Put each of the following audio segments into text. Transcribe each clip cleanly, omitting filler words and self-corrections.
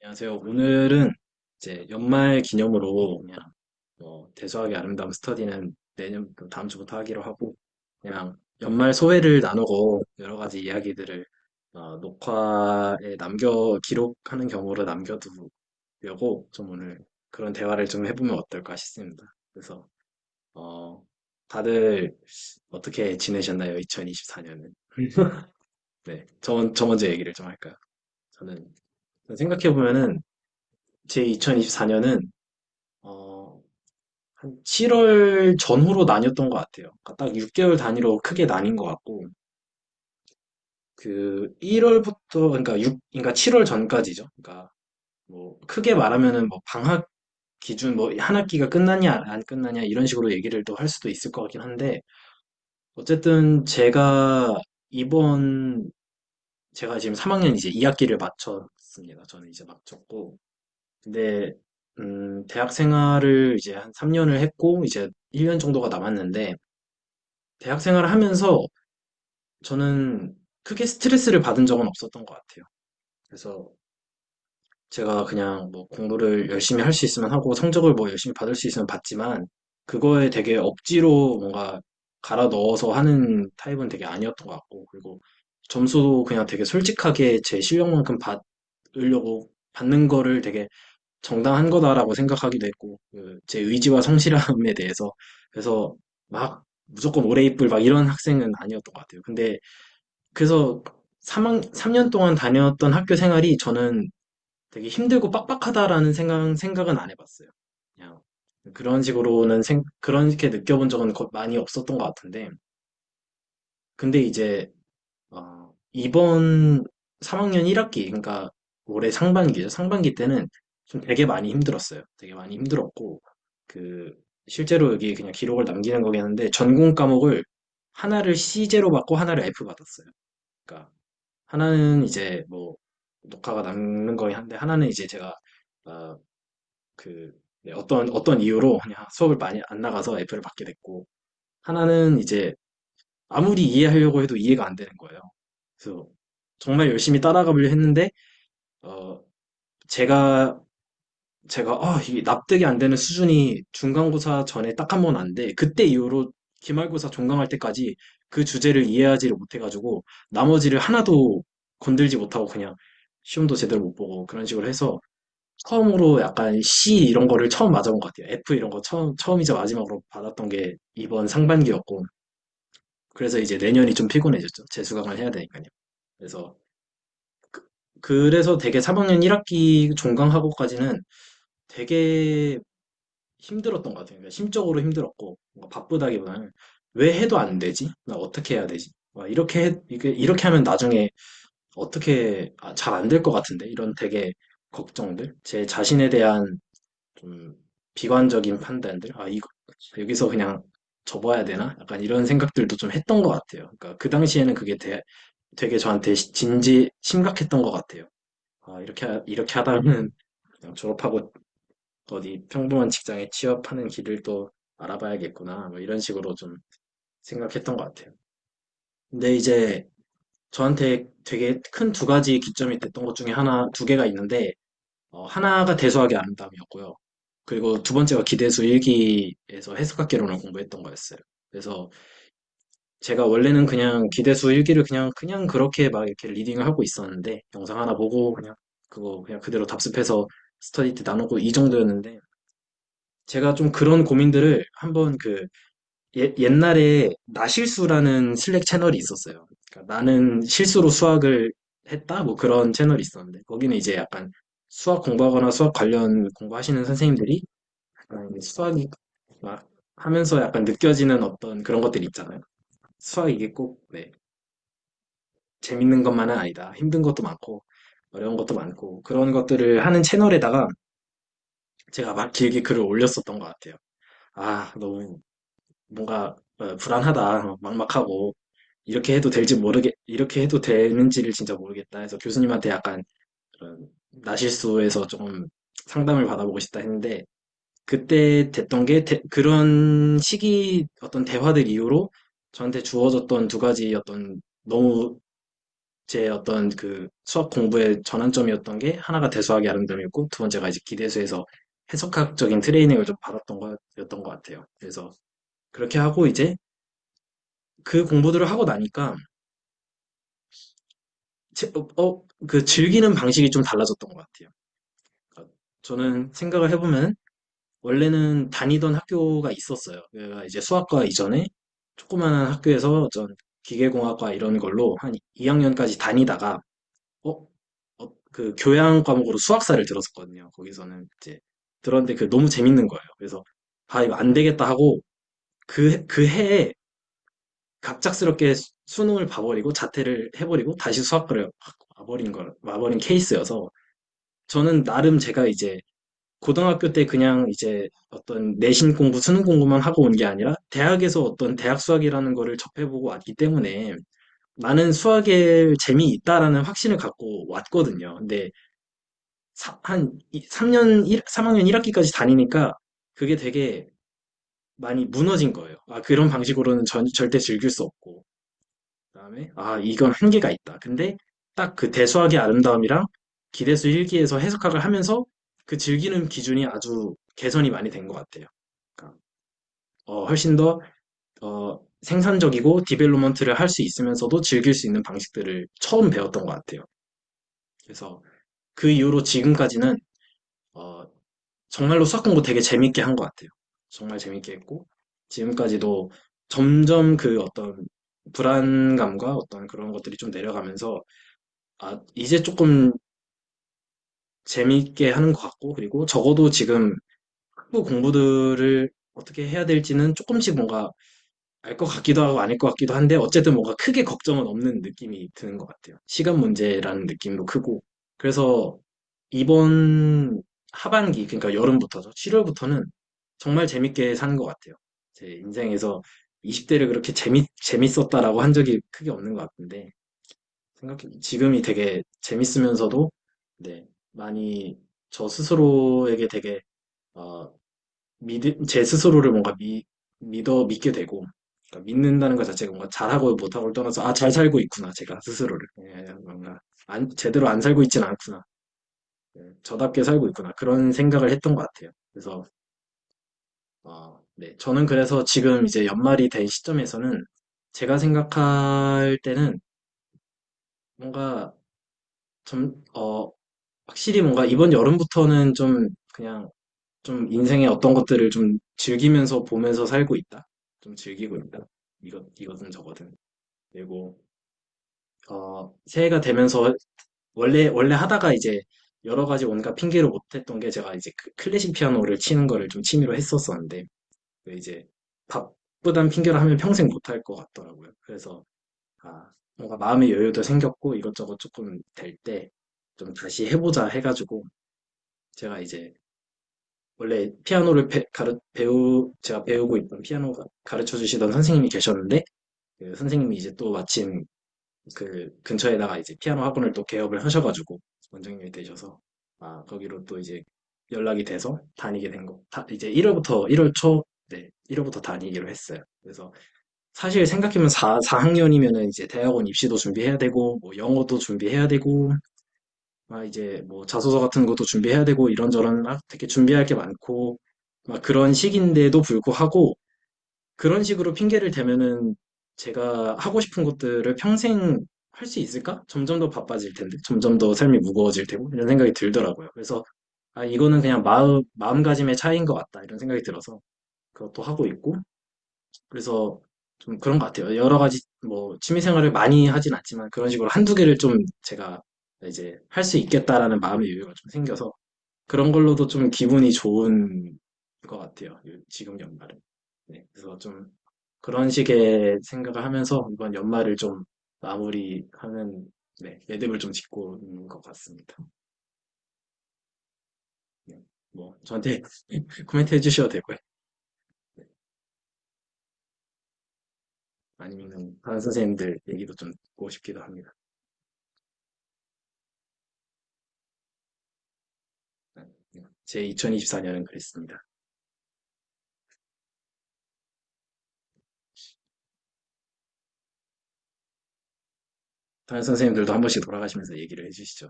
안녕하세요. 오늘은 이제 연말 기념으로 그냥 대소하게 아름다운 스터디는 내년 다음 주부터 하기로 하고 그냥 연말 소회를 나누고 여러 가지 이야기들을 녹화에 기록하는 경우로 남겨두려고 좀 오늘 그런 대화를 좀 해보면 어떨까 싶습니다. 그래서 어, 다들 어떻게 지내셨나요? 2024년은? 네, 저 먼저 얘기를 좀 할까요? 저는 생각해보면은 제 2024년은 한 7월 전후로 나뉘었던 것 같아요. 그러니까 딱 6개월 단위로 크게 나뉜 것 같고, 그 1월부터, 그러니까 7월 전까지죠. 그러니까 뭐 크게 말하면은 뭐 방학 기준 뭐 한 학기가 끝났냐 안 끝났냐 이런 식으로 얘기를 또 할 수도 있을 것 같긴 한데, 어쨌든 이번 제가 지금 3학년 이제 2학기를 마쳤습니다. 저는 이제 마쳤고, 근데 대학 생활을 이제 한 3년을 했고 이제 1년 정도가 남았는데 대학 생활을 하면서 저는 크게 스트레스를 받은 적은 없었던 것 같아요. 그래서 제가 그냥 뭐 공부를 열심히 할 수 있으면 하고 성적을 뭐 열심히 받을 수 있으면 받지만 그거에 되게 억지로 뭔가 갈아 넣어서 하는 타입은 되게 아니었던 것 같고, 그리고 점수도 그냥 되게 솔직하게 제 실력만큼 받으려고 받는 거를 되게 정당한 거다라고 생각하기도 했고, 제 의지와 성실함에 대해서. 그래서 막 무조건 오래 입을 막 이런 학생은 아니었던 것 같아요. 근데 그래서 3년 동안 다녔던 학교 생활이 저는 되게 힘들고 빡빡하다라는 생각은 안 해봤어요. 그냥 그렇게 느껴본 적은 많이 없었던 것 같은데, 근데 이제, 이번 3학년 1학기, 그러니까 올해 상반기죠. 상반기 때는 좀 되게 많이 힘들었어요. 되게 많이 힘들었고, 그, 실제로 여기 그냥 기록을 남기는 거겠는데, 전공 과목을 하나를 C제로 받고 하나를 F 받았어요. 그러니까, 하나는 이제 뭐, 녹화가 남는 거긴 한데, 하나는 이제 제가, 어, 그, 네, 어떤 이유로 그냥 수업을 많이 안 나가서 F를 받게 됐고, 하나는 이제 아무리 이해하려고 해도 이해가 안 되는 거예요. 그래서 정말 열심히 따라가보려 했는데, 어, 제가, 이게 납득이 안 되는 수준이 중간고사 전에 딱 한 번 안 돼. 그때 이후로 기말고사 종강할 때까지 그 주제를 이해하지를 못해가지고, 나머지를 하나도 건들지 못하고 그냥 시험도 제대로 못 보고 그런 식으로 해서 처음으로 약간 C 이런 거를 처음 맞아본 것 같아요. F 이런 거 처음이자 마지막으로 받았던 게 이번 상반기였고, 그래서 이제 내년이 좀 피곤해졌죠. 재수강을 해야 되니까요. 그래서 그래서 되게 3학년 1학기 종강하고까지는 되게 힘들었던 것 같아요. 그러니까 심적으로 힘들었고, 뭔가 바쁘다기보다는 왜 해도 안 되지? 나 어떻게 해야 되지? 이렇게 하면 나중에 어떻게, 잘 안 될 것 같은데? 이런 되게 걱정들? 제 자신에 대한 좀 비관적인 판단들? 여기서 그냥 접어야 되나? 약간 이런 생각들도 좀 했던 것 같아요. 그러니까 그 당시에는 되게 저한테 심각했던 것 같아요. 이렇게 하다가는 그냥 졸업하고 어디 평범한 직장에 취업하는 길을 또 알아봐야겠구나. 뭐 이런 식으로 좀 생각했던 것 같아요. 근데 이제 저한테 되게 큰 두 가지 기점이 됐던 것 중에 두 개가 있는데, 하나가 대소하기 아름다움이었고요. 그리고 두 번째가 기대수 일기에서 해석학개론을 공부했던 거였어요. 그래서 제가 원래는 그냥 기대수 일기를 그냥 그렇게 막 이렇게 리딩을 하고 있었는데, 영상 하나 보고 그거 그냥 그대로 답습해서 스터디 때 나누고 이 정도였는데, 제가 좀 그런 고민들을 한번 옛날에 나실수라는 슬랙 채널이 있었어요. 그러니까 나는 실수로 수학을 했다? 뭐 그런 채널이 있었는데, 거기는 이제 약간 수학 공부하거나 수학 관련 공부하시는 선생님들이 약간 이제 수학이 막 하면서 약간 느껴지는 어떤 그런 것들이 있잖아요. 수학이 이게 꼭, 네, 재밌는 것만은 아니다. 힘든 것도 많고, 어려운 것도 많고, 그런 것들을 하는 채널에다가 제가 막 길게 글을 올렸었던 것 같아요. 너무 뭔가 불안하다, 막막하고, 이렇게 해도 되는지를 진짜 모르겠다 해서 교수님한테 약간 그런 나실수에서 조금 상담을 받아보고 싶다 했는데, 그때 됐던 게 그런 시기 어떤 대화들 이후로 저한테 주어졌던 두 가지 어떤 너무 제 어떤 그 수학 공부의 전환점이었던 게 하나가 대수학의 아름다움이었고 두 번째가 이제 기대수에서 해석학적인 트레이닝을 좀 받았던 거였던 것 같아요. 그래서 그렇게 하고 이제 그 공부들을 하고 나니까 그 즐기는 방식이 좀 달라졌던 것 같아요. 그러니까 저는 생각을 해보면 원래는 다니던 학교가 있었어요. 내가 이제 수학과 이전에 조그마한 학교에서 전 기계공학과 이런 걸로 한 2학년까지 다니다가 어, 그 교양 과목으로 수학사를 들었었거든요. 거기서는 이제 들었는데 그 너무 재밌는 거예요. 그래서 아 이거 안 되겠다 하고 그 해에 갑작스럽게 수능을 봐버리고 자퇴를 해버리고 다시 수학과를 와버린 케이스여서 저는 나름 제가 이제 고등학교 때 그냥 이제 어떤 내신 공부, 수능 공부만 하고 온 게 아니라 대학에서 어떤 대학 수학이라는 거를 접해보고 왔기 때문에 나는 수학에 재미있다라는 확신을 갖고 왔거든요. 근데 한 3년, 3학년 1학기까지 다니니까 그게 되게 많이 무너진 거예요. 아, 그런 방식으로는 절대 즐길 수 없고. 그다음에 아, 이건 한계가 있다. 근데 딱 그 대수학의 아름다움이랑 기대수 일기에서 해석학을 하면서 그 즐기는 기준이 아주 개선이 많이 된 것 같아요. 그러니까 훨씬 더 생산적이고 디벨롭먼트를 할 수 있으면서도 즐길 수 있는 방식들을 처음 배웠던 것 같아요. 그래서 그 이후로 지금까지는 어, 정말로 수학 공부 되게 재밌게 한 것 같아요. 정말 재밌게 했고, 지금까지도 점점 그 어떤 불안감과 어떤 그런 것들이 좀 내려가면서, 아, 이제 조금 재밌게 하는 것 같고, 그리고 적어도 지금 학부 공부들을 어떻게 해야 될지는 조금씩 뭔가 알 것 같기도 하고 아닐 것 같기도 한데, 어쨌든 뭔가 크게 걱정은 없는 느낌이 드는 것 같아요. 시간 문제라는 느낌도 크고. 그래서 이번 하반기, 그러니까 여름부터죠. 7월부터는 정말 재밌게 사는 것 같아요. 제 인생에서 20대를 그렇게 재밌었다라고 한 적이 크게 없는 것 같은데, 지금이 되게 재밌으면서도, 네, 많이 저 스스로에게 되게, 어, 제 스스로를 뭔가 믿게 되고, 그러니까 믿는다는 것 자체가 뭔가 잘하고 못하고를 떠나서, 아, 잘 살고 있구나, 제가 스스로를. 예, 뭔가, 제대로 안 살고 있진 않구나. 예, 저답게 살고 있구나. 그런 생각을 했던 것 같아요. 그래서, 네. 저는 그래서 지금 이제 연말이 된 시점에서는 제가 생각할 때는 뭔가 확실히 뭔가 이번 여름부터는 좀 그냥 좀 인생의 어떤 것들을 좀 즐기면서 보면서 살고 있다. 좀 즐기고 있다. 이거든 저거든. 그리고, 새해가 되면서 원래 하다가 이제 여러 가지 온갖 핑계로 못했던 게 제가 이제 그 클래식 피아노를 치는 거를 좀 취미로 했었었는데, 그 이제 바쁘단 핑계로 하면 평생 못할 것 같더라고요. 그래서 뭔가 마음의 여유도 생겼고 이것저것 조금 될 때 좀 다시 해보자 해가지고 제가 이제 원래 피아노를 제가 배우고 있던 피아노 가르쳐 주시던 선생님이 계셨는데 그 선생님이 이제 또 마침 그 근처에다가 이제 피아노 학원을 또 개업을 하셔가지고 원장님이 되셔서 거기로 또 이제 연락이 돼서 다니게 된 거. 이제 1월 초, 네, 1월부터 다니기로 했어요. 그래서 사실 생각해보면 4학년이면은 이제 대학원 입시도 준비해야 되고, 뭐 영어도 준비해야 되고, 이제 뭐 자소서 같은 것도 준비해야 되고, 이런저런 되게 준비할 게 많고, 막 그런 시기인데도 불구하고, 그런 식으로 핑계를 대면은 제가 하고 싶은 것들을 평생 할 수 있을까? 점점 더 바빠질 텐데, 점점 더 삶이 무거워질 테고, 이런 생각이 들더라고요. 그래서, 이거는 그냥 마음가짐의 차이인 것 같다, 이런 생각이 들어서, 그것도 하고 있고, 그래서 좀 그런 것 같아요. 여러 가지 뭐 취미 생활을 많이 하진 않지만 그런 식으로 한두 개를 좀 제가 이제 할 수 있겠다라는 마음의 여유가 좀 생겨서 그런 걸로도 좀 기분이 좋은 것 같아요. 지금 연말은. 네, 그래서 좀 그런 식의 생각을 하면서 이번 연말을 좀 마무리하는 네, 매듭을 좀 짓고 있는 것 같습니다. 네, 뭐 저한테 코멘트 해주셔도 되고요. 네, 아니면 다른 선생님들 얘기도 좀 듣고 싶기도 합니다. 제 2024년은 그랬습니다. 다른 선생님들도 한 번씩 돌아가시면서 얘기를 해주시죠.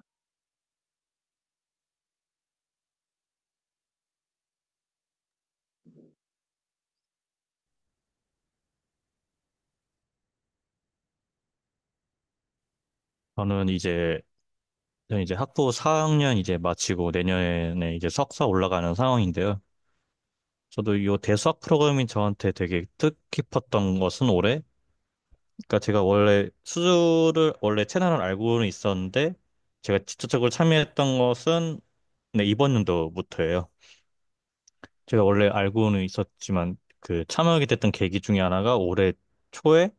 저는 저는 이제 학부 4학년 이제 마치고 내년에 이제 석사 올라가는 상황인데요. 저도 이 대수학 프로그램이 저한테 되게 뜻깊었던 것은 올해, 그러니까 제가 원래 수주를 원래 채널을 알고는 있었는데 제가 직접적으로 참여했던 것은 네, 이번 연도부터예요. 제가 원래 알고는 있었지만 그 참여하게 됐던 계기 중에 하나가 올해 초에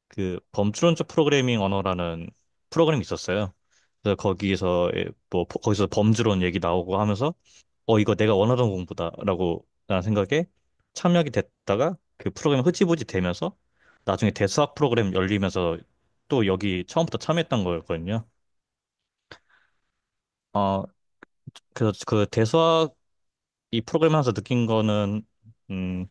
그 범주론적 프로그래밍 언어라는 프로그램이 있었어요. 그래서 거기서 범주론 얘기 나오고 하면서 이거 내가 원하던 공부다라고 라는 생각에 참여하게 됐다가 그 프로그램 흐지부지 되면서 나중에 대수학 프로그램 열리면서 또 여기 처음부터 참여했던 거였거든요. 어, 그래서 그 대수학 이 프로그램 하면서 느낀 거는 음,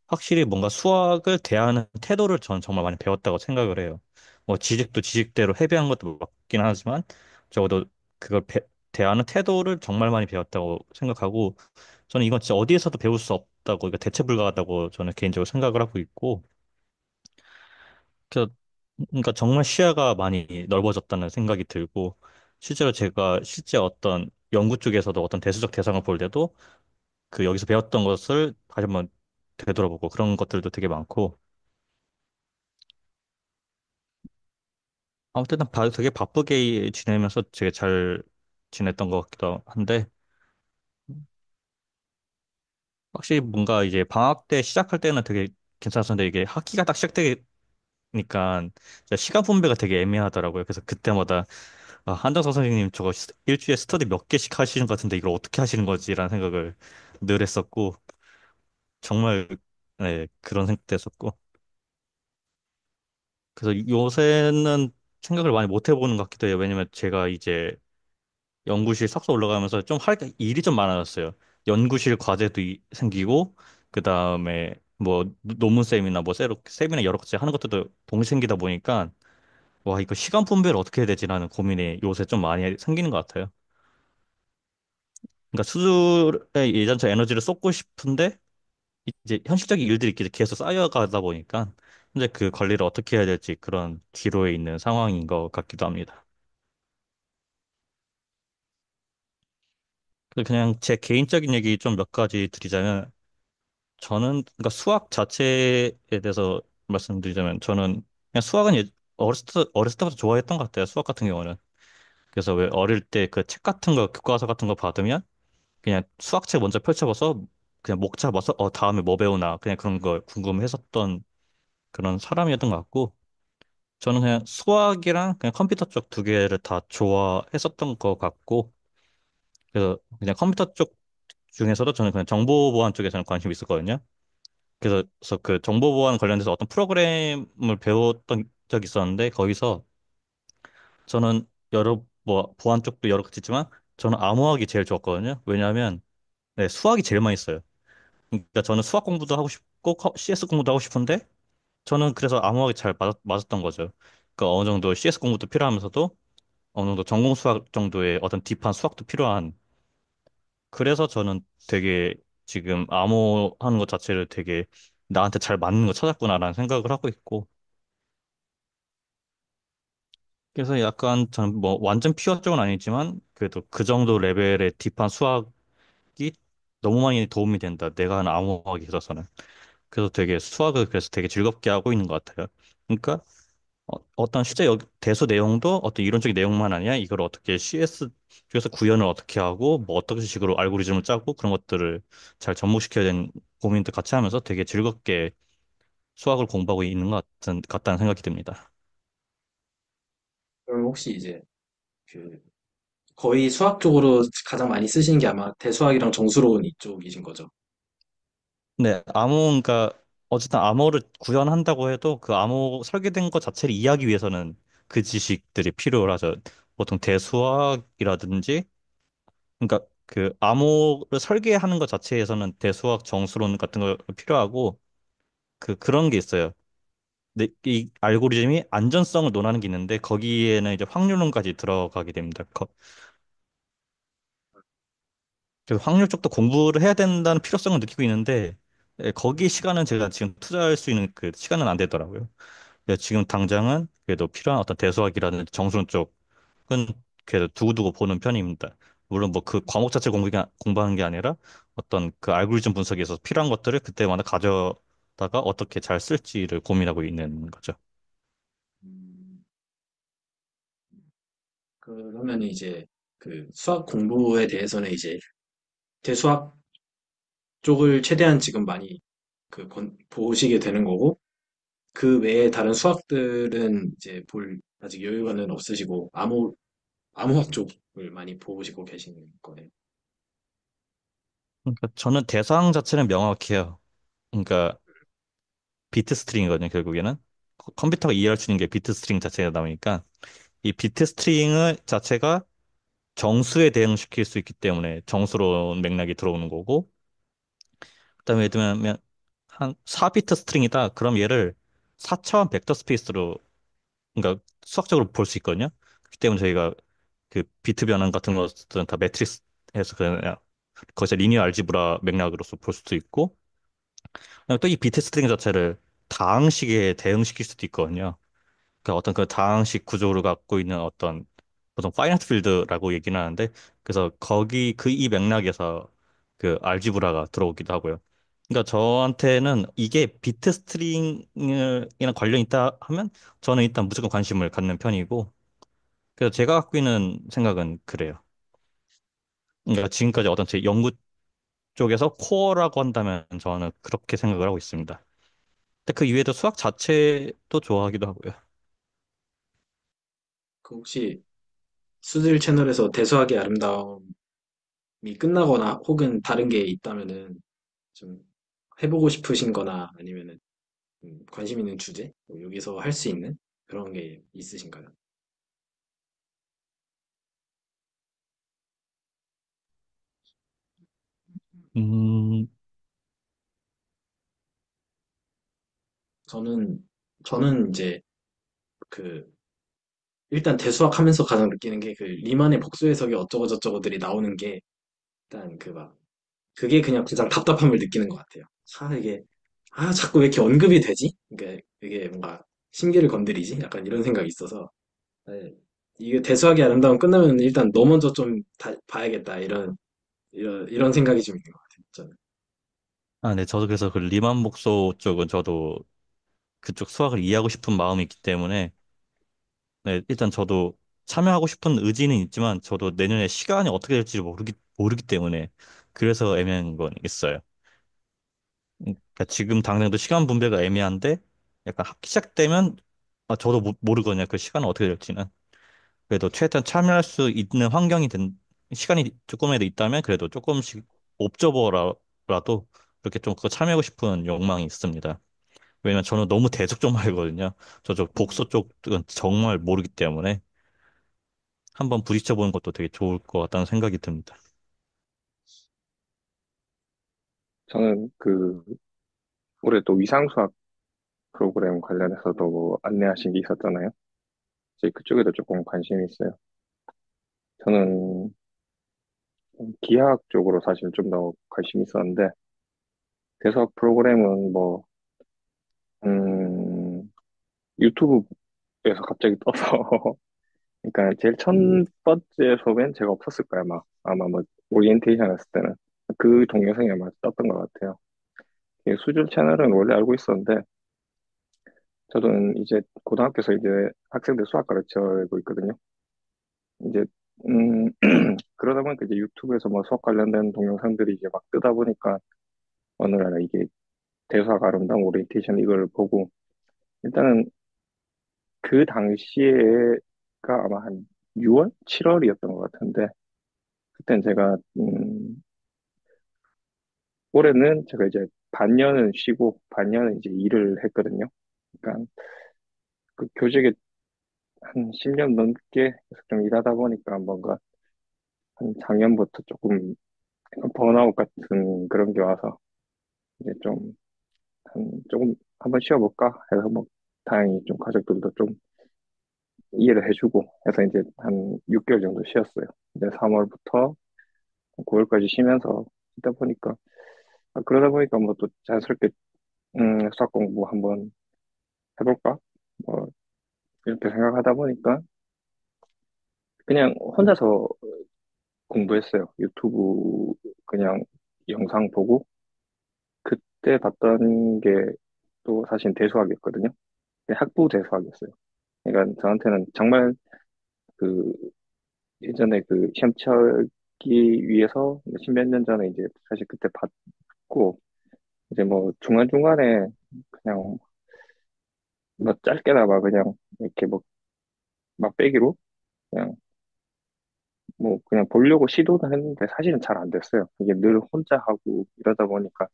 확실히 뭔가 수학을 대하는 태도를 저는 정말 많이 배웠다고 생각을 해요. 뭐 지식도 지식대로 해배한 것도 맞긴 하지만 적어도 그걸 대하는 태도를 정말 많이 배웠다고 생각하고 저는 이건 진짜 어디에서도 배울 수 없다고 이거 대체 불가하다고 저는 개인적으로 생각을 하고 있고 그 그러니까 정말 시야가 많이 넓어졌다는 생각이 들고 실제로 제가 실제 어떤 연구 쪽에서도 어떤 대수적 대상을 볼 때도 그 여기서 배웠던 것을 다시 한번 되돌아보고 그런 것들도 되게 많고 아무튼 되게 바쁘게 지내면서 되게 잘 지냈던 것 같기도 한데 확실히 뭔가 이제 방학 때 시작할 때는 되게 괜찮았었는데 이게 학기가 딱 시작되니까 진짜 시간 분배가 되게 애매하더라고요. 그래서 그때마다 한정석 선생님 저거 일주일에 스터디 몇 개씩 하시는 것 같은데 이걸 어떻게 하시는 거지라는 생각을 늘 했었고 정말 네, 그런 생각도 했었고 그래서 요새는 생각을 많이 못 해보는 것 같기도 해요. 왜냐면 제가 이제 연구실 석사 올라가면서 좀 할 일이 좀 많아졌어요. 연구실 과제도 생기고 그다음에 뭐 논문 쌤이나 뭐 세미나 여러 가지 하는 것들도 동시에 생기다 보니까 와 이거 시간 분배를 어떻게 해야 되지라는 고민이 요새 좀 많이 생기는 것 같아요. 그러니까 수술에 예전처럼 에너지를 쏟고 싶은데 이제 현실적인 일들이 이렇게 계속 쌓여가다 보니까 이제 그 관리를 어떻게 해야 될지 그런 기로에 있는 상황인 것 같기도 합니다. 그냥 제 개인적인 얘기 좀 몇 가지 드리자면 저는 그러니까 수학 자체에 대해서 말씀드리자면 저는 그냥 수학은 어렸을 때부터 좋아했던 것 같아요. 수학 같은 경우는. 그래서 왜 어릴 때 그 책 같은 거 교과서 같은 거 받으면 그냥 수학책 먼저 펼쳐봐서 그냥 목 잡아서 다음에 뭐 배우나 그냥 그런 걸 궁금했었던 그런 사람이었던 것 같고 저는 그냥 수학이랑 그냥 컴퓨터 쪽 두 개를 다 좋아했었던 것 같고 그래서 그냥 컴퓨터 쪽 중에서도 저는 그냥 정보 보안 쪽에 저는 관심이 있었거든요. 그래서 그 정보 보안 관련돼서 어떤 프로그램을 배웠던 적이 있었는데 거기서 저는 여러 뭐 보안 쪽도 여러 가지 있지만 저는 암호학이 제일 좋았거든요. 왜냐하면 네, 수학이 제일 많이 써요. 그러니까 저는 수학 공부도 하고 싶고 CS 공부도 하고 싶은데 저는 그래서 암호학이 잘 맞았던 거죠. 그러니까 어느 정도 CS 공부도 필요하면서도 어느 정도 전공 수학 정도의 어떤 딥한 수학도 필요한 그래서 저는 되게 지금 암호하는 것 자체를 되게 나한테 잘 맞는 거 찾았구나라는 생각을 하고 있고 그래서 약간 전 뭐 완전 퓨어 쪽은 아니지만 그래도 그 정도 레벨의 딥한 수학이 너무 많이 도움이 된다. 내가 하는 암호학에 있어서는. 그래서 되게 수학을 그래서 되게 즐겁게 하고 있는 것 같아요. 그러니까 떤 실제 대수 내용도 어떤 이론적인 내용만 아니야. 이걸 어떻게 CS 쪽에서 구현을 어떻게 하고 뭐 어떤 식으로 알고리즘을 짜고 그런 것들을 잘 접목시켜야 되는 고민도 같이 하면서 되게 즐겁게 수학을 공부하고 있는 같다는 생각이 듭니다. 그럼 혹시 이제 그 거의 수학 쪽으로 가장 많이 쓰시는 게 아마 대수학이랑 정수로운 이쪽이신 거죠. 네, 그러니까 어쨌든 암호를 구현한다고 해도 그 암호 설계된 것 자체를 이해하기 위해서는 그 지식들이 필요하죠. 보통 대수학이라든지, 그러니까 그 암호를 설계하는 것 자체에서는 대수학, 정수론 같은 거 필요하고 그런 게 있어요. 이 알고리즘이 안전성을 논하는 게 있는데 거기에는 이제 확률론까지 들어가게 됩니다. 그래서 확률 쪽도 공부를 해야 된다는 필요성을 느끼고 있는데 거기 시간은 제가 지금 투자할 수 있는 그 시간은 안 되더라고요. 그래서 지금 당장은 그래도 필요한 어떤 대수학이라든지 정수론 쪽은 그래도 두고두고 보는 편입니다. 물론 뭐 그 과목 자체 공부하는 게 아니라 어떤 그 알고리즘 분석에 서 필요한 것들을 그때마다 가져다가 어떻게 잘 쓸지를 고민하고 있는 거죠. 음, 그러면 이제 그 수학 공부에 대해서는 이제 대수학 쪽을 최대한 지금 많이 보시게 되는 거고, 그 외에 다른 수학들은 이제 볼 아직 여유가는 없으시고, 암호학 쪽을 많이 보시고 계시는 거네요. 그러니까 저는 대상 자체는 명확해요. 그러니까 비트 스트링이거든요, 결국에는. 컴퓨터가 이해할 수 있는 게 비트 스트링 자체가 나오니까 이 비트 스트링을 자체가 정수에 대응시킬 수 있기 때문에 정수로운 맥락이 들어오는 거고, 그다음에 예를 들면 한 4비트 스트링이다. 그럼 얘를 4차원 벡터 스페이스로, 그러니까 수학적으로 볼 수 있거든요. 그렇기 때문에 저희가 그 비트 변환 같은 것들은 다 매트릭스에서 그냥 거기서 리니어 알지브라 맥락으로서 볼 수도 있고, 또 이 비트 스트링 자체를 다항식에 대응시킬 수도 있거든요. 그러니까 어떤 그 다항식 구조를 갖고 있는 어떤 보통 파이나이트 필드라고 얘기는 하는데, 그래서 거기 그 이 맥락에서 그 알지브라가 들어오기도 하고요. 그러니까 저한테는 이게 비트 스트링이랑 관련이 있다 하면 저는 일단 무조건 관심을 갖는 편이고, 그래서 제가 갖고 있는 생각은 그래요. 그러니까 지금까지 어떤 제 연구 쪽에서 코어라고 한다면 저는 그렇게 생각을 하고 있습니다. 근데 그 이외에도 수학 자체도 좋아하기도 하고요. 그 혹시 수질 채널에서 대수학의 아름다움이 끝나거나 혹은 다른 게 있다면은 좀 해보고 싶으신 거나 아니면은 관심 있는 주제? 뭐 여기서 할 수 있는 그런 게 있으신가요? 음, 저는, 저는 이제 그 일단 대수학 하면서 가장 느끼는 게 그 리만의 복수 해석이 어쩌고 저쩌고들이 나오는 게 일단 그게 그냥 가장 답답함을 느끼는 것 같아요. 자꾸 왜 이렇게 언급이 되지? 그러니까 이게 뭔가 심기를 건드리지? 약간 이런 생각이 있어서 네, 이게 대수학의 아름다움 끝나면 일단 너 먼저 좀 봐야겠다 이런 생각이 좀 있는 것 같아요. 저는. 네, 저도 그래서 그 리만 목소 쪽은 저도 그쪽 수학을 이해하고 싶은 마음이 있기 때문에 네, 일단 저도 참여하고 싶은 의지는 있지만 저도 내년에 시간이 어떻게 될지 모르기 때문에 그래서 애매한 건 있어요. 그러니까 지금 당장도 시간 분배가 애매한데 약간 학기 시작되면 저도 모르거든요. 그 시간은 어떻게 될지는. 그래도 최대한 참여할 수 있는 시간이 조금이라도 있다면 그래도 조금씩 옵저버라도 그렇게 좀 그거 참여하고 싶은 욕망이 있습니다. 왜냐면 저는 너무 대쪽 좀 알거든요. 저쪽 복서 음, 쪽은 정말 모르기 때문에 한번 부딪혀 보는 것도 되게 좋을 것 같다는 생각이 듭니다. 저는 그 올해 또 위상수학 프로그램 관련해서도 뭐 안내하신 게 있었잖아요. 이제 그쪽에도 조금 관심이 있어요. 저는 기하학 쪽으로 사실 좀 더 관심이 있었는데 대수학 프로그램은 뭐 유튜브에서 갑자기 떠서 그러니까 제일 첫 번째 수업엔 제가 없었을 거야 아마 뭐 오리엔테이션 했을 때는 그 동영상이 아마 떴던 것 같아요. 이 수줄 채널은 원래 알고 있었는데 저는 이제 고등학교에서 이제 학생들 수학 가르치고 있거든요. 이제 그러다 보니까 이제 유튜브에서 뭐 수학 관련된 동영상들이 이제 막 뜨다 보니까 어느 날 이게 대수학 아름다운 오리엔테이션 이걸 보고 일단은 그 당시에가 아마 한 6월, 7월이었던 것 같은데 그땐 제가 올해는 제가 이제 반년은 쉬고 반년은 이제 일을 했거든요. 그러니까 그 교직에 한 10년 넘게 계속 좀 일하다 보니까 뭔가 한 작년부터 조금 약간 번아웃 같은 그런 게 와서 이제 좀 한 조금 한번 쉬어볼까 해서 뭐 다행히 좀 가족들도 좀 이해를 해주고 해서 이제 한 6개월 정도 쉬었어요. 이제 3월부터 9월까지 쉬면서 있다 보니까 그러다 보니까 뭐 또 자연스럽게 수학 공부 한번 해볼까? 뭐 이렇게 생각하다 보니까 그냥 혼자서 공부했어요. 유튜브 그냥 영상 보고 그때 봤던 게 또 사실 대수학이었거든요. 학부 대수학이었어요. 그러니까 저한테는 정말 그 예전에 그 시험 치기 위해서 십몇 년 전에 이제 사실 그때 봤고 이제 뭐 중간중간에 그냥 뭐 짧게나마 그냥 이렇게 뭐 막빼기로 그냥 뭐 그냥 보려고 시도는 했는데 사실은 잘 안 됐어요. 이게 늘 혼자 하고 이러다 보니까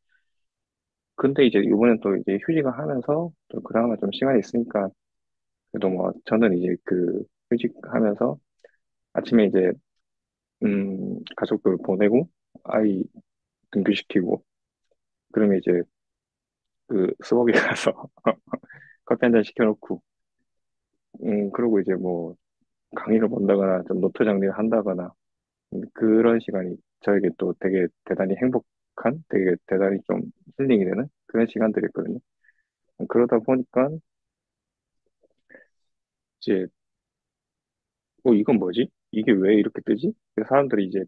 근데 이제 이번엔 또 이제 휴직을 하면서 또 그나마 좀 시간이 있으니까 그래도 뭐 저는 이제 그 휴직하면서 아침에 이제 가족들 보내고 아이 등교시키고 그러면 이제 그 스벅에 가서 커피 한 잔 시켜놓고 그러고 이제 뭐 강의를 본다거나 좀 노트 정리를 한다거나 그런 시간이 저에게 또 되게 대단히 행복한 되게 대단히 좀 힐링이 되는 그런 시간들이었거든요. 그러다 보니까 이제 이건 뭐지? 이게 왜 이렇게 뜨지? 그래서 사람들이 이제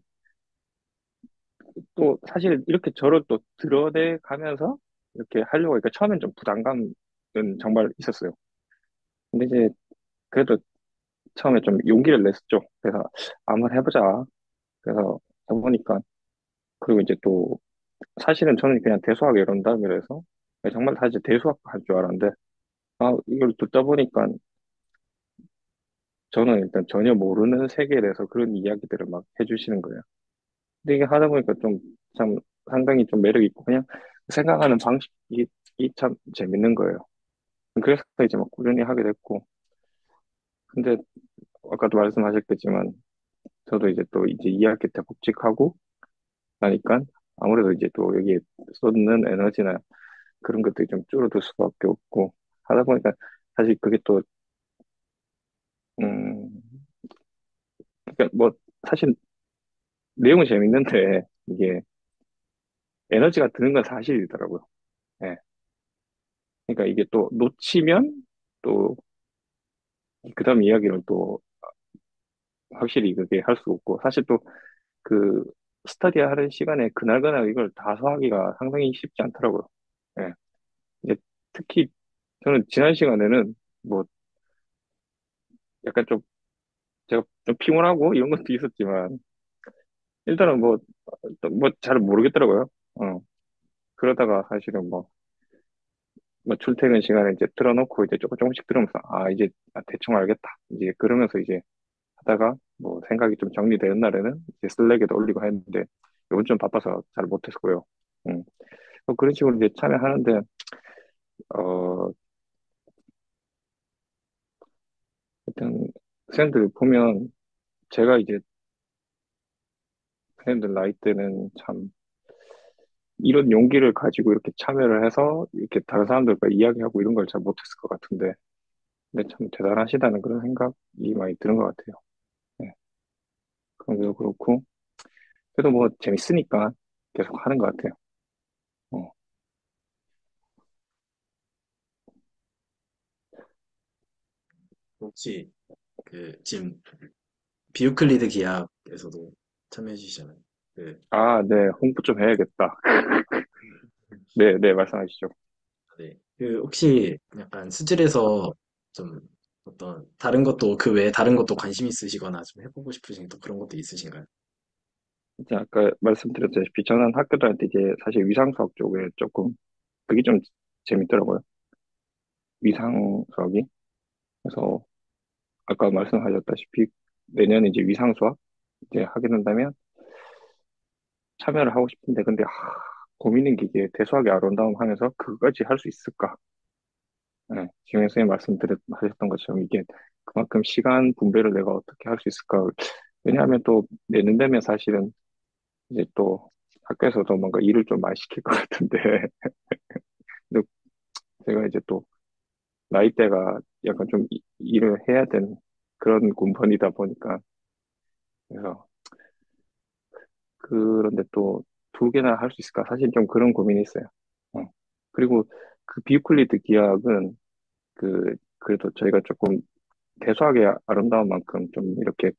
또 사실 이렇게 저를 또 드러내 가면서 이렇게 하려고 하니까 처음엔 좀 부담감은 정말 있었어요. 근데 이제 그래도 처음에 좀 용기를 냈었죠. 그래서 한번 해보자. 그래서 해보니까 그리고 이제 또 사실은 저는 그냥 대수학 이런다 그래서 정말 사실 대수학 할 줄 알았는데 이걸 듣다 보니까 저는 일단 전혀 모르는 세계에 대해서 그런 이야기들을 막 해주시는 거예요. 근데 이게 하다 보니까 좀 참 상당히 좀 매력 있고 그냥 생각하는 방식이 참 재밌는 거예요. 그래서 이제 막 꾸준히 하게 됐고 근데 아까도 말씀하셨겠지만 저도 이제 또 이제 2학기 때 복직하고 나니까 아무래도 이제 또 여기에 쏟는 에너지나 그런 것들이 좀 줄어들 수밖에 없고 하다 보니까 사실 그게 또 음, 그러니까 뭐 사실 내용은 재밌는데 이게 에너지가 드는 건 사실이더라고요. 예. 그러니까 이게 또 놓치면 또 그다음 이야기를 또 확실히 그게 할 수 없고 사실 또 그 스터디 하는 시간에 그날그날 이걸 다 소화하기가 상당히 쉽지 않더라고요. 예. 이제 특히 저는 지난 시간에는 뭐 약간 좀 제가 좀 피곤하고 이런 것도 있었지만 일단은 뭐 잘 모르겠더라고요. 그러다가 사실은 뭐 출퇴근 시간에 이제 틀어놓고 이제 조금 조금씩 들으면서 이제 대충 알겠다. 이제 그러면서 이제 하다가 뭐 생각이 좀 정리되는 날에는 이제 슬랙에도 올리고 했는데 요즘 좀 바빠서 잘 못했고요. 음. 그런 식으로 이제 참여하는데 어 하여튼 선생님들 보면 제가 이제 선생님들 나이 때는 참 이런 용기를 가지고 이렇게 참여를 해서 이렇게 다른 사람들과 이야기하고 이런 걸 잘 못했을 것 같은데 근데 참 대단하시다는 그런 생각이 많이 드는 것 같아요. 네. 그런 게 그렇고 그래도 뭐 재밌으니까 계속 하는 것 같아요. 어. 혹시 그 지금 비유클리드 기하에서도 참여해 주시잖아요. 그, 네, 홍보 좀 해야겠다. 네, 네, 말씀하시죠. 네. 그 혹시 약간 수질에서 좀 어떤 다른 것도 그 외에 다른 것도 관심 있으시거나 좀 해보고 싶으신 또 그런 것도 있으신가요? 이제 아까 말씀드렸다시피 저는 학교 다닐 때 이제 사실 위상수학 쪽에 조금 그게 좀 재밌더라고요. 위상수학이. 그래서 아까 말씀하셨다시피 내년에 이제 위상수학 이제 하게 된다면 참여를 하고 싶은데 근데 고민인 게 이게 대수학이 아름다움 하면서 그거까지 할 수 있을까? 네, 지금 선생님 말씀하셨던 것처럼 이게 그만큼 시간 분배를 내가 어떻게 할 수 있을까? 왜냐하면 또 내년 되면 사실은 이제 또 학교에서도 뭔가 일을 좀 많이 시킬 것 같은데 근데 제가 이제 또 나이대가 약간 좀 일을 해야 되는 그런 군번이다 보니까 그래서 그런데 또 두 개나 할 수 있을까? 사실 좀 그런 고민이 있어요. 어. 그리고 그 비유클리드 기하학은 그래도 저희가 조금 대소하게 아름다운 만큼 좀 이렇게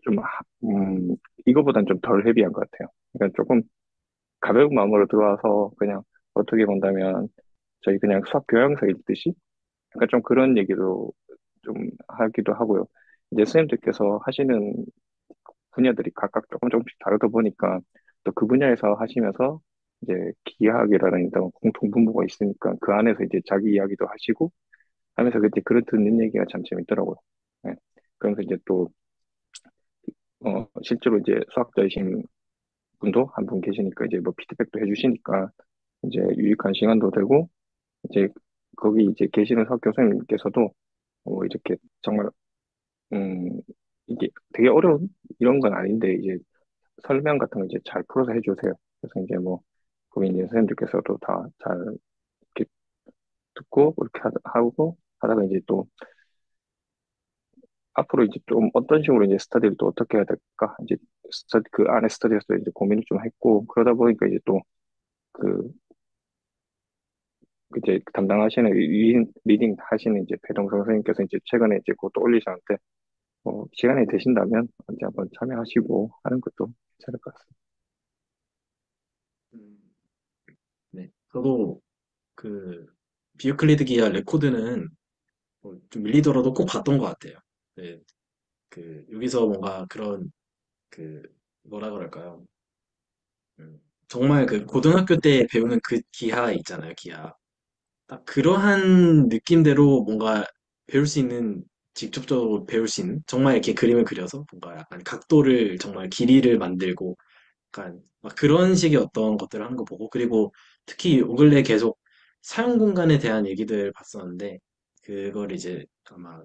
좀, 이거보단 좀 덜 헤비한 것 같아요. 그러니까 조금 가벼운 마음으로 들어와서 그냥 어떻게 본다면 저희 그냥 수학 교양서 읽듯이 약간 좀 그런 얘기도 좀 하기도 하고요. 이제 선생님들께서 하시는 분야들이 각각 조금 조금씩 다르다 보니까 또 그 분야에서 하시면서 이제 기하학이라는 일단 공통 분모가 있으니까 그 안에서 이제 자기 이야기도 하시고 하면서 그때 그런 듣는 얘기가 참 재밌더라고요. 네. 그러면서 이제 또 실제로 이제 수학자이신 분도 한 분 계시니까 이제 뭐 피드백도 해주시니까 이제 유익한 시간도 되고 이제 거기 이제 계시는 수학 교수님께서도 이렇게 정말 음 이게 되게 어려운 이런 건 아닌데 이제 설명 같은 거 이제 잘 풀어서 해주세요. 그래서 이제 뭐 거기 있는 선생님들께서도 다 잘 이렇게 듣고 그렇게 하고 하다가 이제 또 앞으로 이제 좀 어떤 식으로 이제 스터디를 또 어떻게 해야 될까 이제 그 안에 스터디에서 이제 고민을 좀 했고 그러다 보니까 이제 또 그 이제 담당하시는 리딩 하시는 이제 배동성 선생님께서 이제 최근에 이제 그것도 올리셨는데 시간이 되신다면 언제 한번 참여하시고 하는 것도 괜찮을 것 같습니다. 음, 네. 저도 그 비유클리드 기하 레코드는 좀 밀리더라도 꼭 봤던 것 같아요. 네, 여기서 뭔가 그런 그 뭐라 그럴까요? 정말 그 고등학교 때 배우는 그 기하 있잖아요, 기하. 딱 그러한 느낌대로 뭔가 배울 수 있는, 직접적으로 배울 수 있는, 정말 이렇게 그림을 그려서 뭔가 약간 각도를, 정말 길이를 만들고, 약간 막 그런 식의 어떤 것들을 하는 거 보고, 그리고 특히 요 근래 계속 사용 공간에 대한 얘기들 봤었는데, 그걸 이제 아마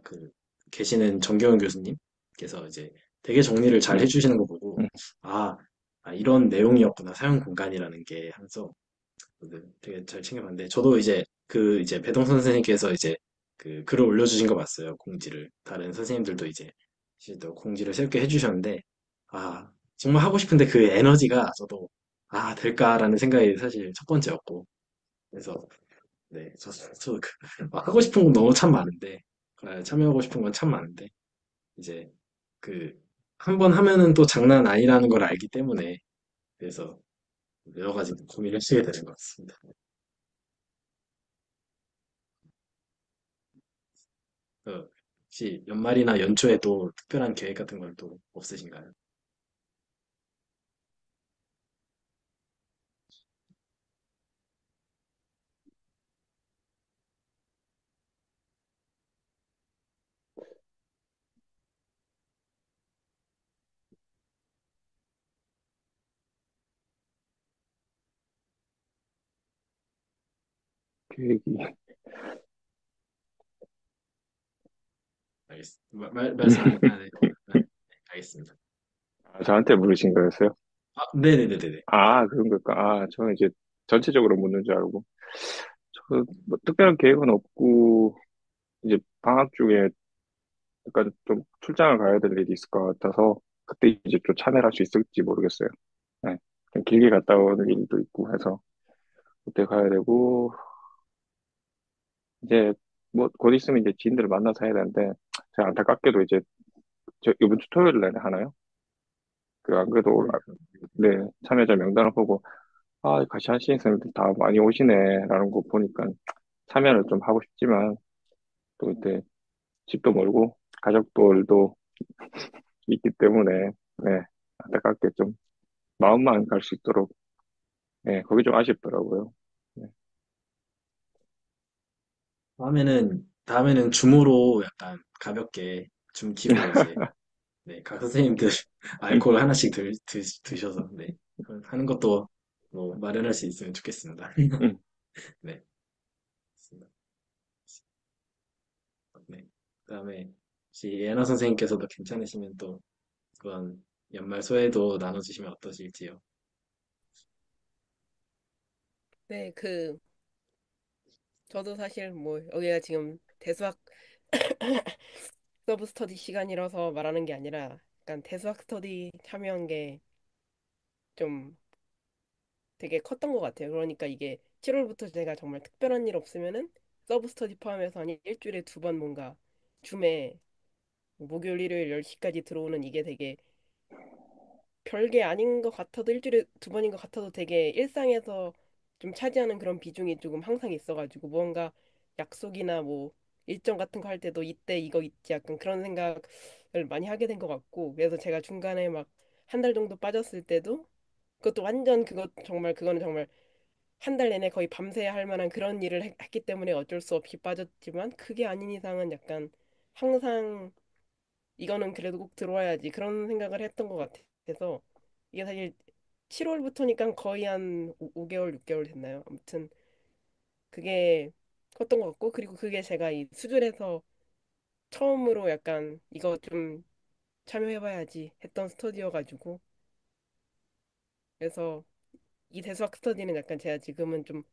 계시는 정경훈 교수님께서 이제 되게 정리를 잘 네. 해주시는 거 보고, 음, 아, 이런 내용이었구나, 사용 공간이라는 게 하면서 네, 되게 잘 챙겨봤는데 저도 이제 배동 선생님께서 이제 글을 올려주신 거 봤어요. 공지를 다른 선생님들도 이제 또 공지를 새롭게 해주셨는데 정말 하고 싶은데 그 에너지가 저도 될까라는 생각이 사실 첫 번째였고 그래서 네, 하고 싶은 건 너무 참 많은데 참여하고 싶은 건 참 많은데 이제 그 한 번 하면은 또 장난 아니라는 걸 알기 때문에 그래서 여러 가지 고민을 하게 되는 것 같습니다. 혹시 연말이나 연초에도 특별한 계획 같은 건 또 없으신가요? 계획이 말씀하세요. 네. 네, 알겠습니다. 저한테 물으신 거였어요? 네네네네네. 그런 걸까? 저는 이제 전체적으로 묻는 줄 알고. 뭐 특별한 계획은 없고, 이제 방학 중에 약간 좀 출장을 가야 될 일이 있을 것 같아서, 그때 이제 좀 참여할 수 있을지 모르겠어요. 네. 좀 길게 갔다 오는 일도 있고 해서, 그때 가야 되고, 이제 뭐 곧 있으면 이제 지인들을 만나서 해야 되는데, 제가 안타깝게도 이제, 이번 주 토요일 날에 하나요? 안 그래도, 네, 참여자 명단을 보고, 같이 하시는 선생님들 다 많이 오시네라는 거 보니까 참여를 좀 하고 싶지만 또 이때 집도 멀고 가족들도 있기 때문에 네, 안타깝게 좀 마음만 갈 수 있도록 네, 거기 좀 아쉽더라고요. 네. 다음에는 줌으로 약간 가볍게 줌 키고 이제 네, 각 선생님들 음, 알코올 하나씩 드셔서 네, 하는 것도 뭐 마련할 수 있으면 좋겠습니다. 음. 네, 좋습니다. 네. 그다음에 혹시 예나 선생님께서도 괜찮으시면 또 그건 연말 소회도 나눠주시면 어떠실지요? 네, 저도 사실 뭐 여기가 지금 대수학 서브 스터디 시간이라서 말하는 게 아니라 약간 대수학 스터디 참여한 게 좀 되게 컸던 것 같아요. 그러니까 이게 7월부터 제가 정말 특별한 일 없으면은 서브 스터디 포함해서 한 일주일에 두 번 뭔가 줌에 목요일, 일요일 10시까지 들어오는 이게 되게 별게 아닌 것 같아도 일주일에 두 번인 것 같아도 되게 일상에서 좀 차지하는 그런 비중이 조금 항상 있어가지고 무언가 약속이나 뭐 일정 같은 거 할 때도 이때 이거 있지 약간 그런 생각을 많이 하게 된 것 같고 그래서 제가 중간에 막 한 달 정도 빠졌을 때도 그것도 완전 정말 그거는 정말 한 달 내내 거의 밤새야 할 만한 그런 일을 했기 때문에 어쩔 수 없이 빠졌지만 그게 아닌 이상은 약간 항상 이거는 그래도 꼭 들어와야지 그런 생각을 했던 것 같아서 이게 사실 7월부터니까 거의 한 5개월, 6개월 됐나요? 아무튼 그게 컸던 것 같고 그리고 그게 제가 이 수준에서 처음으로 약간 이거 좀 참여해봐야지 했던 스터디여가지고 그래서 이 대수학 스터디는 약간 제가 지금은 좀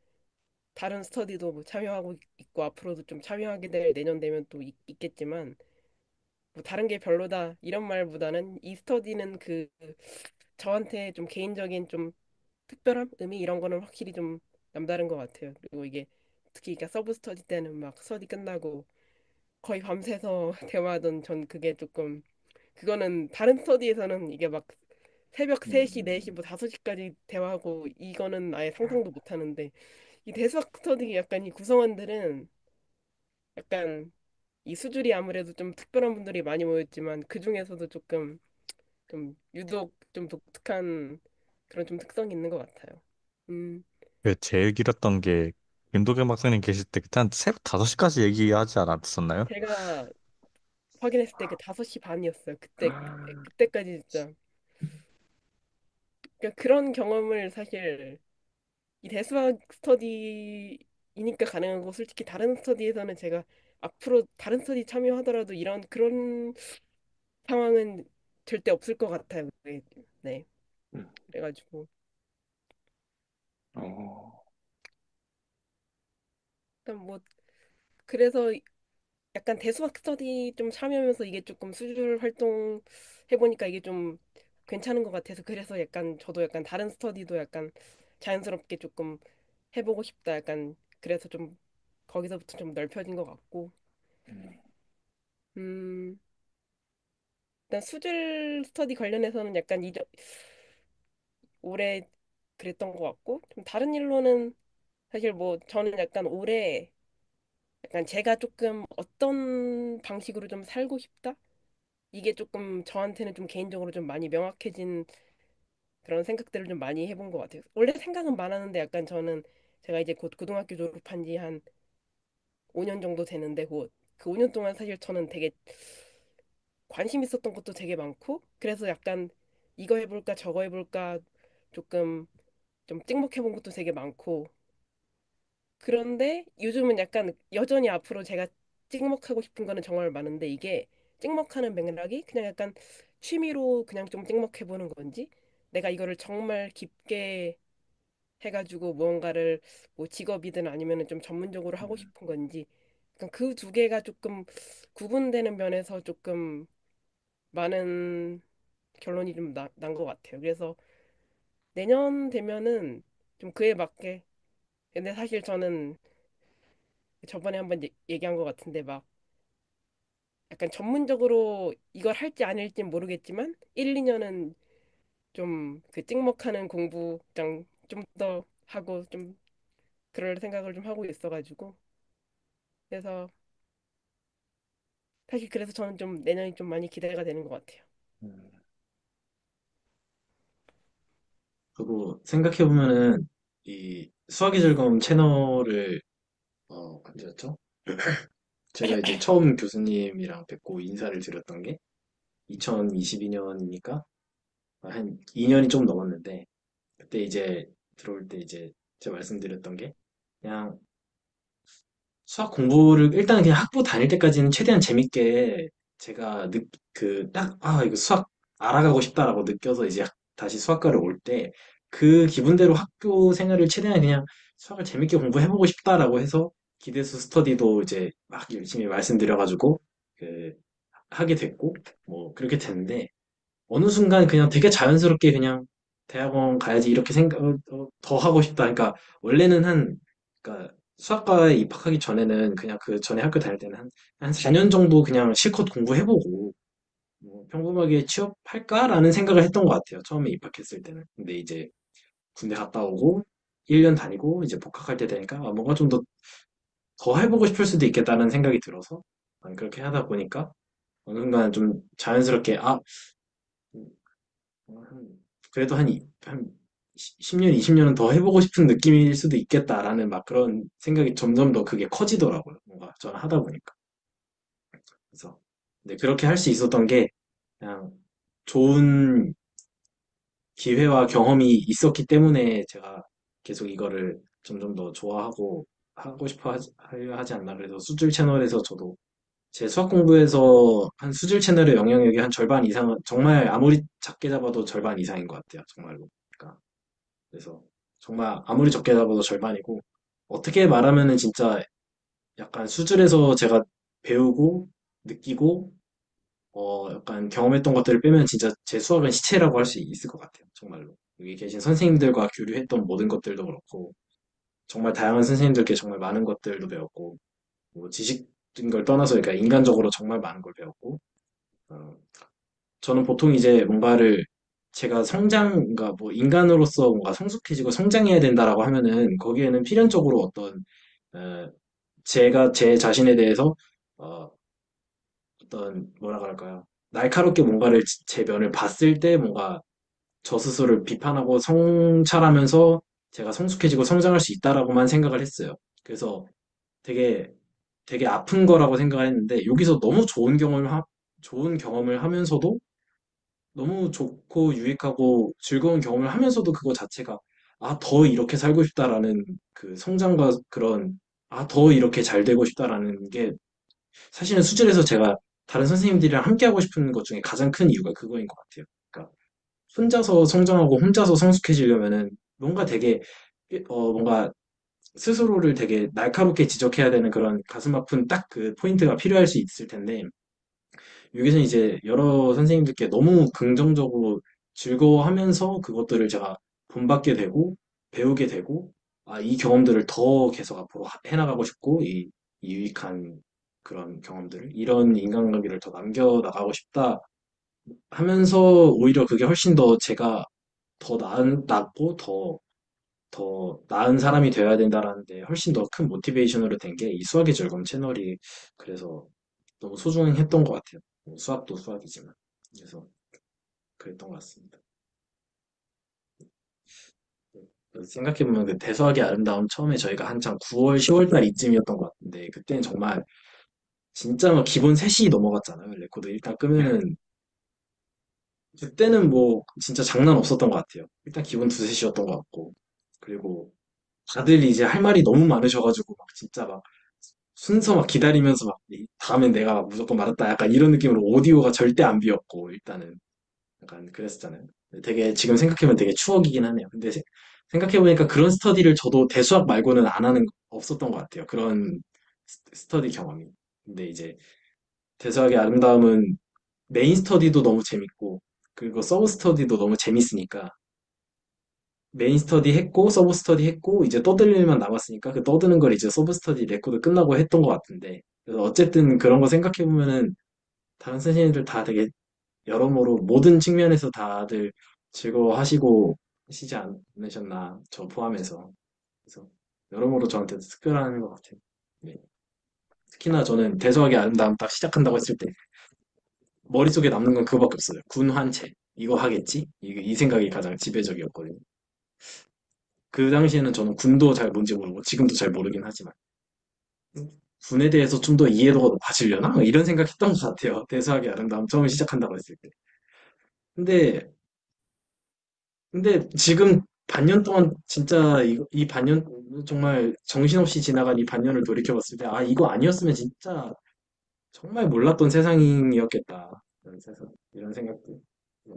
다른 스터디도 뭐 참여하고 있고 앞으로도 좀 참여하게 될 내년 되면 또 있겠지만 뭐 다른 게 별로다 이런 말보다는 이 스터디는 그 저한테 좀 개인적인 좀 특별함, 의미 이런 거는 확실히 좀 남다른 것 같아요. 그리고 이게 특히 그러니까 서브 스터디 때는 막 스터디 끝나고 거의 밤새서 대화하던 전 그게 조금 그거는 다른 스터디에서는 이게 막 새벽 3시, 4시, 음, 뭐 5시까지 대화하고 이거는 아예 상상도 못 하는데 이 대수학 스터디 약간 이 구성원들은 약간 이 수준이 아무래도 좀 특별한 분들이 많이 모였지만 그 중에서도 조금 좀 유독 좀 독특한 그런 좀 특성이 있는 것 같아요. 음, 그 제일 길었던 게 김도겸 박사님 계실 때 그때 한 새벽 5시까지 얘기하지 않았었나요? 제가 확인했을 때 그 5시 반이었어요. 그때까지 진짜. 그러니까 그런 경험을 사실 이 대수학 스터디이니까 가능한 거 솔직히 다른 스터디에서는 제가 앞으로 다른 스터디 참여하더라도 이런 그런 상황은 절대 없을 것 같아요. 네. 네. 음. 그래가지고 어, 일단 뭐 그래서 약간 대수학 스터디 좀 참여하면서 이게 조금 수술 활동 해보니까 이게 좀 괜찮은 것 같아서 그래서 약간 저도 약간 다른 스터디도 약간 자연스럽게 조금 해보고 싶다 약간 그래서 좀 거기서부터 좀 넓혀진 것 같고 음, 음 일단 수술 스터디 관련해서는 약간 올해 그랬던 것 같고 좀 다른 일로는 사실 뭐 저는 약간 올해 약간 제가 조금 어떤 방식으로 좀 살고 싶다 이게 조금 저한테는 좀 개인적으로 좀 많이 명확해진 그런 생각들을 좀 많이 해본 것 같아요. 원래 생각은 많았는데 약간 저는 제가 이제 곧 고등학교 졸업한 지 한 5년 정도 되는데 곧 그 5년 동안 사실 저는 되게 관심 있었던 것도 되게 많고 그래서 약간 이거 해볼까 저거 해볼까 조금 좀 찍먹해본 것도 되게 많고 그런데 요즘은 약간 여전히 앞으로 제가 찍먹하고 싶은 거는 정말 많은데 이게 찍먹하는 맥락이 그냥 약간 취미로 그냥 좀 찍먹해보는 건지 내가 이거를 정말 깊게 해가지고 무언가를 뭐 직업이든 아니면은 좀 전문적으로 하고 음, 싶은 건지 그 두 개가 조금 구분되는 면에서 조금 많은 결론이 좀 난 것 같아요. 그래서 내년 되면은 좀 그에 맞게 근데 사실 저는 저번에 한번 얘기한 것 같은데 막 약간 전문적으로 이걸 할지 아닐지 모르겠지만 1, 2년은 좀 그 찍먹하는 공부장 좀 더 하고 좀 그럴 생각을 좀 하고 있어가지고 그래서 사실 그래서 저는 좀 내년이 좀 많이 기대가 되는 것 같아요. 음, 그리고 생각해보면은 이 수학의 즐거움 채널을 언제였죠? 제가 이제 처음 교수님이랑 뵙고 인사를 드렸던 게 2022년이니까 한 2년이 좀 넘었는데 그때 이제 들어올 때 이제 제가 말씀드렸던 게 그냥 수학 공부를 일단 그냥 학부 다닐 때까지는 최대한 재밌게 제가 이거 수학 알아가고 싶다라고 느껴서 이제 다시 수학과를 올 때 그 기분대로 학교 생활을 최대한 그냥 수학을 재밌게 공부해보고 싶다라고 해서 기대수 스터디도 이제 막 열심히 말씀드려가지고 그 하게 됐고 뭐 그렇게 됐는데 어느 순간 그냥 되게 자연스럽게 그냥 대학원 가야지 이렇게 생각 더 하고 싶다. 그러니까 원래는 그러니까 수학과에 입학하기 전에는 그냥 그 전에 학교 다닐 때는 한 4년 정도 그냥 실컷 공부해보고 뭐 평범하게 취업할까라는 생각을 했던 것 같아요. 처음에 입학했을 때는. 근데 이제 군대 갔다 오고 1년 다니고 이제 복학할 때 되니까 뭔가 좀 더 해보고 싶을 수도 있겠다는 생각이 들어서 그렇게 하다 보니까 어느 순간 좀 자연스럽게 한- 그래도 한 10년, 20년은 더 해보고 싶은 느낌일 수도 있겠다라는 막 그런 생각이 점점 더 그게 커지더라고요. 뭔가 저는 하다 보니까. 그래서 근데 그렇게 할 수 있었던 게 그냥 좋은 기회와 경험이 있었기 때문에 제가 계속 이거를 점점 더 좋아하고 하고 싶어 하려 하지 않나. 그래서 수질 채널에서 저도 제 수학 공부에서 한 수질 채널의 영향력이 한 절반 이상은 정말 아무리 작게 잡아도 절반 이상인 것 같아요. 정말로. 그러니까 그래서 정말 아무리 적게 잡아도 절반이고 어떻게 말하면은 진짜 약간 수질에서 제가 배우고 느끼고 약간 경험했던 것들을 빼면 진짜 제 수학은 시체라고 할 수 있을 것 같아요. 정말로. 여기 계신 선생님들과 교류했던 모든 것들도 그렇고 정말 다양한 선생님들께 정말 많은 것들도 배웠고 뭐 지식인 걸 떠나서 그러니까 인간적으로 정말 많은 걸 배웠고 어, 저는 보통 이제 뭔가를 제가 그러니까 뭐 인간으로서 뭔가 성숙해지고 성장해야 된다라고 하면은 거기에는 필연적으로 어, 제가 제 자신에 대해서 어, 어떤 뭐라 그럴까요? 날카롭게 뭔가를 제 면을 봤을 때 뭔가 저 스스로를 비판하고 성찰하면서 제가 성숙해지고 성장할 수 있다라고만 생각을 했어요. 그래서 되게 되게 아픈 거라고 생각을 했는데 여기서 너무 좋은 경험을 하면서도 너무 좋고 유익하고 즐거운 경험을 하면서도 그거 자체가 더 이렇게 살고 싶다라는 그 성장과 그런 더 이렇게 잘 되고 싶다라는 게 사실은 수질에서 제가 다른 선생님들이랑 함께 하고 싶은 것 중에 가장 큰 이유가 그거인 것 같아요. 그러니까 혼자서 성장하고 혼자서 성숙해지려면은 뭔가 스스로를 되게 날카롭게 지적해야 되는 그런 가슴 아픈 딱 그 포인트가 필요할 수 있을 텐데 여기서 이제 여러 선생님들께 너무 긍정적으로 즐거워하면서 그것들을 제가 본받게 되고 배우게 되고 이 경험들을 더 계속 앞으로 해나가고 싶고 이 유익한 그런 경험들을 이런 인간관계를 더 남겨나가고 싶다 하면서 오히려 그게 훨씬 더 제가 낫고 더 나은 사람이 되어야 된다라는 데 훨씬 더 큰 모티베이션으로 된 게 이 수학의 즐거움 채널이 그래서 너무 소중했던 것 같아요. 뭐 수학도 수학이지만. 그래서 그랬던 것 같습니다. 생각해보면 그 대수학의 아름다움 처음에 저희가 한창 9월, 10월 달 이쯤이었던 것 같은데 그때는 정말 진짜 막 기본 3시 넘어갔잖아요. 레코드 일단 끄면은 그때는 뭐 진짜 장난 없었던 것 같아요. 일단 기본 2, 3시였던 것 같고 그리고 다들 이제 할 말이 너무 많으셔가지고 막 진짜 막 순서 막 기다리면서 막 다음엔 내가 무조건 말았다 약간 이런 느낌으로 오디오가 절대 안 비었고 일단은 약간 그랬었잖아요. 되게 지금 생각해보면 되게 추억이긴 하네요. 근데 생각해보니까 그런 스터디를 저도 대수학 말고는 없었던 것 같아요. 그런 스터디 경험이. 근데 이제 대수학의 아름다움은 메인 스터디도 너무 재밌고 그리고 서브 스터디도 너무 재밌으니까 메인 스터디 했고 서브 스터디 했고 이제 떠들 일만 남았으니까 그 떠드는 걸 이제 서브 스터디 레코드 끝나고 했던 것 같은데 그래서 어쨌든 그런 거 생각해보면은 다른 선생님들 다 되게 여러모로 모든 측면에서 다들 즐거워하시고 하시지 않으셨나 저 포함해서 그래서 여러모로 저한테 특별한 것 같아요. 네. 특히나 저는 대소하게 아름다움 딱 시작한다고 했을 때 머릿속에 남는 건 그거밖에 없어요. 군환체 이거 하겠지? 이 생각이 가장 지배적이었거든요. 그 당시에는 저는 군도 잘 뭔지 모르고 지금도 잘 모르긴 하지만 군에 대해서 좀 더 이해도가 높아지려나? 뭐 이런 생각했던 것 같아요. 대소하게 아름다움 처음 시작한다고 했을 때. 근데 지금 반년 동안 진짜 이 반년 정말 정신없이 지나간 이 반년을 돌이켜봤을 때 이거 아니었으면 진짜 정말 몰랐던 세상이었겠다 이런 생각도 네,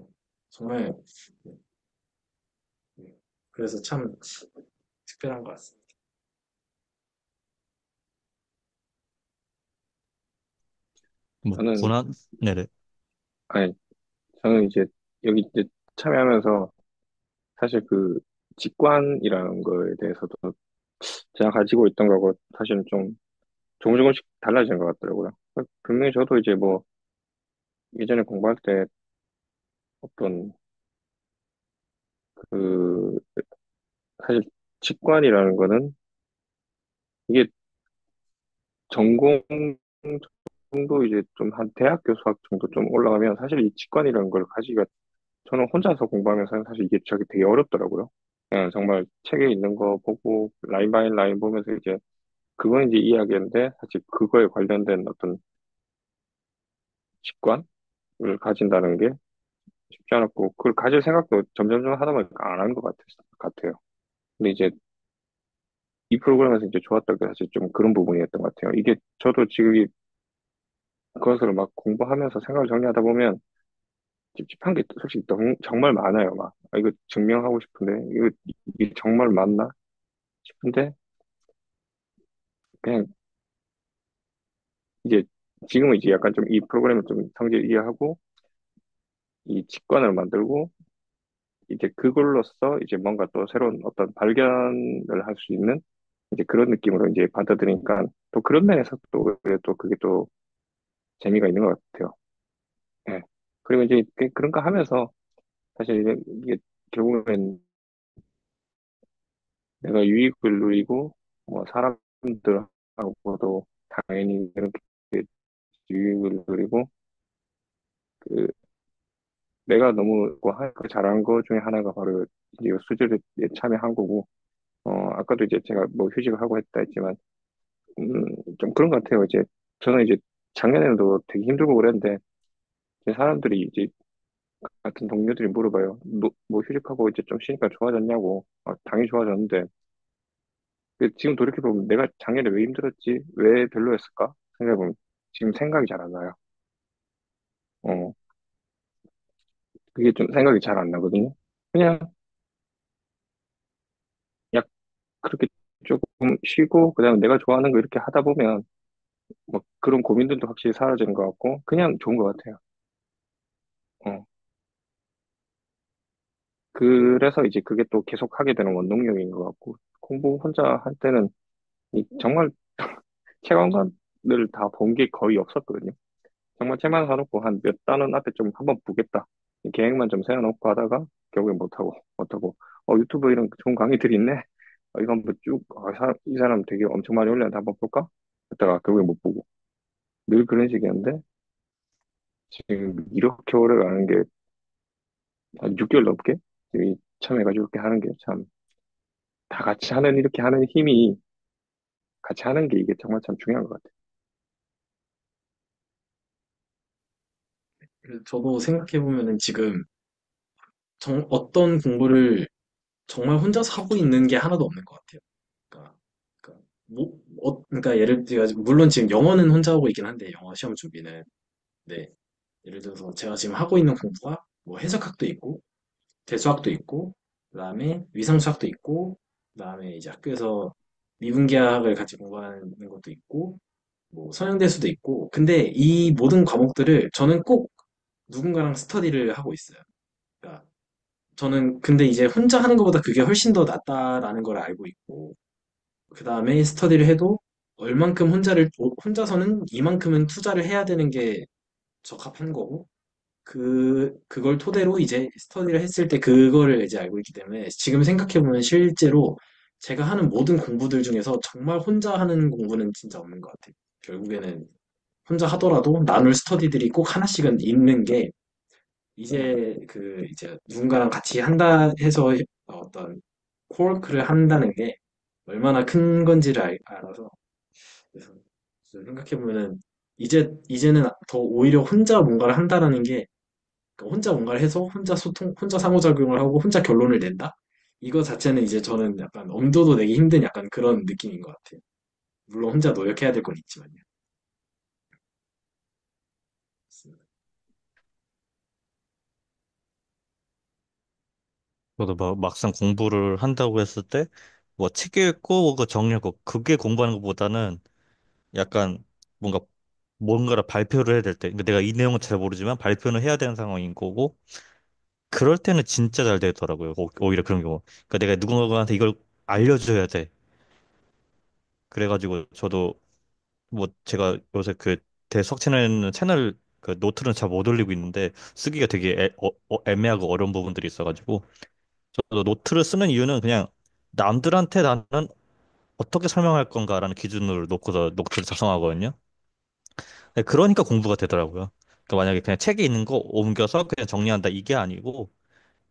정말 네, 네. 그래서 참 특별한 것 같습니다. 뭐 저는, 고난 네네. 아니, 저는 이제 여기 이제 참여하면서 사실 그 직관이라는 거에 대해서도 제가 가지고 있던 거하고 사실은 좀 조금씩 달라지는 것 같더라고요. 분명히 저도 이제 뭐 예전에 공부할 때 어떤 그 사실 직관이라는 거는 이게 전공 정도 이제 좀 한 대학교 수학 정도 좀 올라가면 사실 이 직관이라는 걸 가지기가 저는 혼자서 공부하면서 사실 이게 저게 되게 어렵더라고요. 그냥 정말 책에 있는 거 보고 라인 바이 라인 보면서 이제 그건 이제 이야기인데 사실 그거에 관련된 어떤 직관을 가진다는 게 쉽지 않았고 그걸 가질 생각도 점점점 하다 보니까 안 한 것 같아요. 근데 이제 이 프로그램에서 이제 좋았던 게 사실 좀 그런 부분이었던 것 같아요. 이게 저도 지금 그것을 막 공부하면서 생각을 정리하다 보면 찝찝한 게 솔직히 정말 많아요. 막 아, 이거 증명하고 싶은데 이게 정말 맞나 싶은데 그냥 이제 지금은 이제 약간 좀 이 프로그램을 좀 성질을 이해하고 이 직관을 만들고 이제 그걸로써 이제 뭔가 또 새로운 어떤 발견을 할 수 있는 이제 그런 느낌으로 이제 받아들이니까 또 그런 면에서 또 그게 또 재미가 있는 것 같아요. 예. 그리고 이제 그런 거 하면서 사실 이게 결국엔 내가 유익을 누리고 뭐 사람들하고도 당연히 그렇게 유익을 누리고 그 내가 너무 그 잘한 거 중에 하나가 바로 이제 수주를 참여한 거고 아까도 이제 제가 뭐 휴직을 하고 했다 했지만 음, 좀 그런 것 같아요. 이제 저는 이제 작년에도 되게 힘들고 그랬는데 이제 사람들이 이제 같은 동료들이 물어봐요. 뭐 휴직하고 이제 좀 쉬니까 좋아졌냐고. 당연히 좋아졌는데 지금 돌이켜보면 내가 작년에 왜 힘들었지? 왜 별로였을까? 생각해보면 지금 생각이 잘 안 나요. 어, 그게 좀 생각이 잘 안 나거든요. 그냥 약 그렇게 조금 쉬고 그다음에 내가 좋아하는 거 이렇게 하다 보면 뭐 그런 고민들도 확실히 사라지는 것 같고 그냥 좋은 것 같아요. 어, 그래서 이제 그게 또 계속 하게 되는 원동력인 것 같고 공부 혼자 할 때는 정말 책원관을 다 본 게 거의 없었거든요. 정말 책만 사놓고 한 몇 단원 앞에 좀 한번 보겠다. 이 계획만 좀 세워놓고 하다가 결국엔 못하고 유튜브 이런 좋은 강의들이 있네. 이거 한번 쭉 이 사람 되게 엄청 많이 올렸는데 한번 볼까? 했다가 결국엔 못 보고 늘 그런 식이었는데 지금 이렇게 오래 가는 게 한 6개월 넘게 지금 참여해가지고 이렇게 하는 게 참 다 같이 하는 이렇게 하는 힘이 같이 하는 게 이게 정말 참 중요한 것 같아요. 그래서 저도 생각해보면은 지금 어떤 공부를 정말 혼자서 하고 있는 게 하나도 없는 것 같아요. 그러니까, 그러니까 예를 들어, 물론 지금 영어는 혼자 하고 있긴 한데, 영어 시험 준비는. 네. 예를 들어서 제가 지금 하고 있는 공부가 뭐 해석학도 있고, 대수학도 있고, 그다음에 위상수학도 있고, 그다음에 이제 학교에서 미분계학을 같이 공부하는 것도 있고, 뭐 서양대수도 있고, 근데 이 모든 과목들을 저는 꼭 누군가랑 스터디를 하고 있어요. 그러니까 저는 근데 이제 혼자 하는 것보다 그게 훨씬 더 낫다라는 걸 알고 있고, 그다음에 스터디를 해도 얼만큼 혼자서는 이만큼은 투자를 해야 되는 게 적합한 거고, 그걸 토대로 이제 스터디를 했을 때 그거를 이제 알고 있기 때문에 지금 생각해보면 실제로 제가 하는 모든 공부들 중에서 정말 혼자 하는 공부는 진짜 없는 것 같아요. 결국에는 혼자 하더라도 나눌 스터디들이 꼭 하나씩은 있는 게 이제 누군가랑 같이 한다 해서 어떤 코워크를 한다는 게 얼마나 큰 건지를 알아서 그래서 생각해보면은 이제는 더 오히려 혼자 뭔가를 한다라는 게 그러니까 혼자 뭔가를 해서 혼자 혼자 상호작용을 하고 혼자 결론을 낸다? 이거 자체는 이제 저는 약간 엄두도 내기 힘든 약간 그런 느낌인 것 같아요. 물론 혼자 노력해야 될 건 있지만요. 저도 막상 공부를 한다고 했을 때 뭐 책 읽고 뭐 그 정리하고 그게 공부하는 것보다는 약간 뭔가 뭔가를 발표를 해야 될 때, 그러니까 내가 이 내용은 잘 모르지만 발표는 해야 되는 상황인 거고, 그럴 때는 진짜 잘 되더라고요. 오히려 그런 경우. 그러니까 내가 누군가한테 이걸 알려줘야 돼. 그래가지고 저도 뭐 제가 요새 그 대석 채널 그 노트는 잘 못 올리고 있는데 쓰기가 되게 애매하고 어려운 부분들이 있어가지고 저도 노트를 쓰는 이유는 그냥 남들한테 나는 어떻게 설명할 건가라는 기준으로 놓고서 노트를 작성하거든요. 네, 그러니까 공부가 되더라고요. 그러니까 만약에 그냥 책에 있는 거 옮겨서 그냥 정리한다 이게 아니고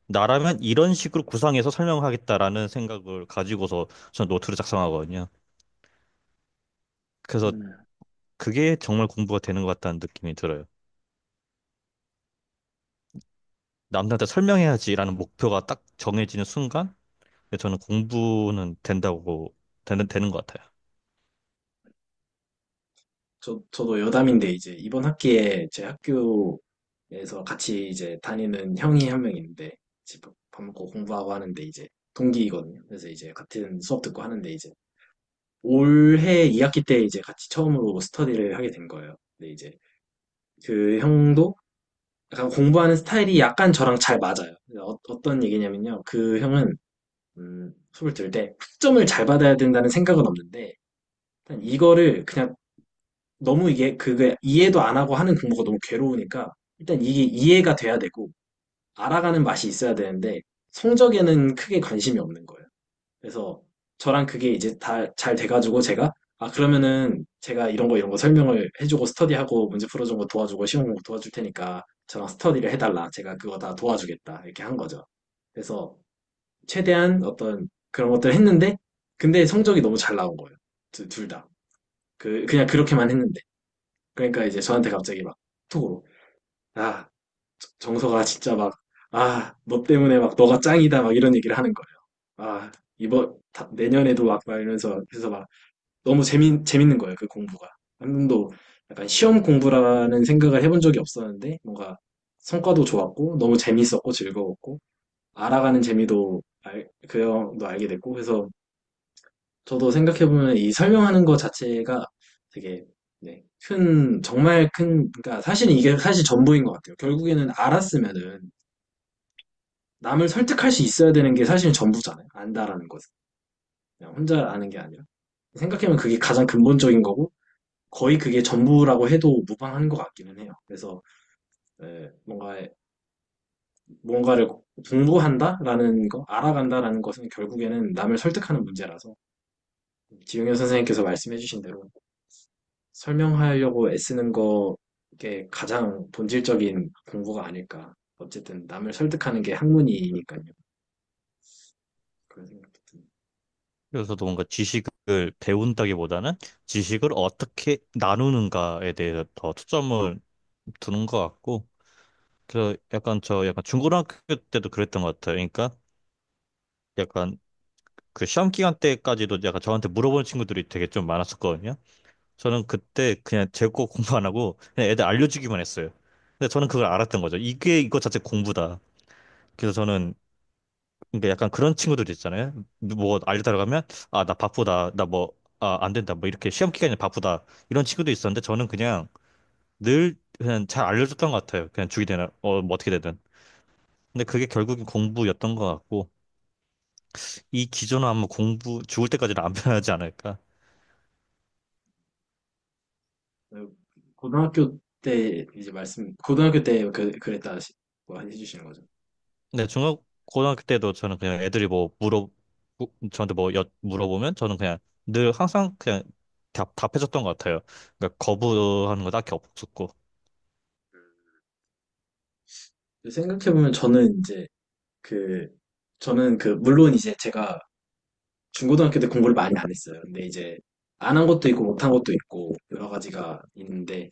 나라면 이런 식으로 구상해서 설명하겠다라는 생각을 가지고서 저는 노트를 작성하거든요. 그래서 음, 그게 정말 공부가 되는 것 같다는 느낌이 들어요. 남들한테 설명해야지라는 목표가 딱 정해지는 순간 저는 공부는 된다고 되는 것 같아요. 저도 여담인데 이제 이번 학기에 제 학교에서 같이 이제 다니는 형이 한 명 있는데 집 밥 먹고 공부하고 하는데 이제 동기이거든요. 그래서 이제 같은 수업 듣고 하는데 이제 올해 2학기 때 이제 같이 처음으로 스터디를 하게 된 거예요. 근데 이제 그 형도 약간 공부하는 스타일이 약간 저랑 잘 맞아요. 어떤 얘기냐면요. 그 형은 수업을 들을 때 학점을 잘 받아야 된다는 생각은 없는데 일단 이거를 그냥 너무 이게 그게 이해도 안 하고 하는 공부가 너무 괴로우니까 일단 이게 이해가 돼야 되고 알아가는 맛이 있어야 되는데 성적에는 크게 관심이 없는 거예요. 그래서 저랑 그게 이제 다 잘 돼가지고 제가 그러면은 제가 이런 거 설명을 해주고 스터디하고 문제 풀어주는 거 도와주고 시험 공부 도와줄 테니까 저랑 스터디를 해달라. 제가 그거 다 도와주겠다. 이렇게 한 거죠. 그래서 최대한 어떤 그런 것들을 했는데 근데 성적이 너무 잘 나온 거예요. 둘 다. 그냥 그렇게만 했는데. 그러니까 이제 저한테 갑자기 막 톡으로 아, 정서가 진짜 막 너 때문에 막 너가 짱이다 막 이런 얘기를 하는 거예요. 내년에도 막 이러면서 그래서 막 너무 재밌는 거예요, 그 공부가. 한 번도 약간 시험 공부라는 생각을 해본 적이 없었는데 뭔가 성과도 좋았고 너무 재밌었고 즐거웠고 알아가는 재미도 그 형도 알게 됐고 그래서 저도 생각해보면 이 설명하는 것 자체가 되게 네, 정말 그러니까 사실은 이게 사실 전부인 것 같아요. 결국에는 알았으면은 남을 설득할 수 있어야 되는 게 사실 전부잖아요. 안다라는 것은. 그냥 혼자 아는 게 아니라. 생각해보면 그게 가장 근본적인 거고, 거의 그게 전부라고 해도 무방한 것 같기는 해요. 그래서, 뭔가를 공부한다라는 거, 알아간다라는 것은 결국에는 남을 설득하는 문제라서, 지용현 선생님께서 말씀해주신 대로 설명하려고 애쓰는 게 가장 본질적인 공부가 아닐까. 어쨌든 남을 설득하는 게 학문이니까요. 그런 생각도 듭니다. 그래서 뭔가 지식을 배운다기보다는 지식을 어떻게 나누는가에 대해서 더 초점을 두는 것 같고, 그래서 약간 중고등학교 때도 그랬던 것 같아요. 그러니까 약간 그 시험 기간 때까지도 약간 저한테 물어보는 친구들이 되게 좀 많았었거든요. 저는 그때 그냥 제거 공부 안 하고 그냥 애들 알려주기만 했어요. 근데 저는 그걸 알았던 거죠. 이거 자체 공부다. 그래서 저는 그러니까 약간 그런 친구들 있잖아요. 뭐 알려달라고 가면 나 바쁘다. 나 뭐 안 된다. 뭐 이렇게 시험 기간에 바쁘다. 이런 친구도 있었는데 저는 그냥 늘 그냥 잘 알려줬던 것 같아요. 그냥 주기 되나 뭐 어떻게 되든. 근데 그게 결국엔 공부였던 것 같고 이 기조는 아마 공부 죽을 때까지는 안 변하지 않을까. 어, 고등학교 때 그랬다 뭐 해주시는 거죠. 근데 고등학교 때도 저는 그냥 애들이 저한테 물어보면 저는 그냥 늘 항상 그냥 답해줬던 것 같아요. 그러니까 거부하는 거 딱히 없었고. 생각해보면 그, 물론 이제 제가 중고등학교 때 공부를 많이 안 했어요. 근데 이제 안 한 것도 있고 못 한 것도 있고 여러 가지가 있는데,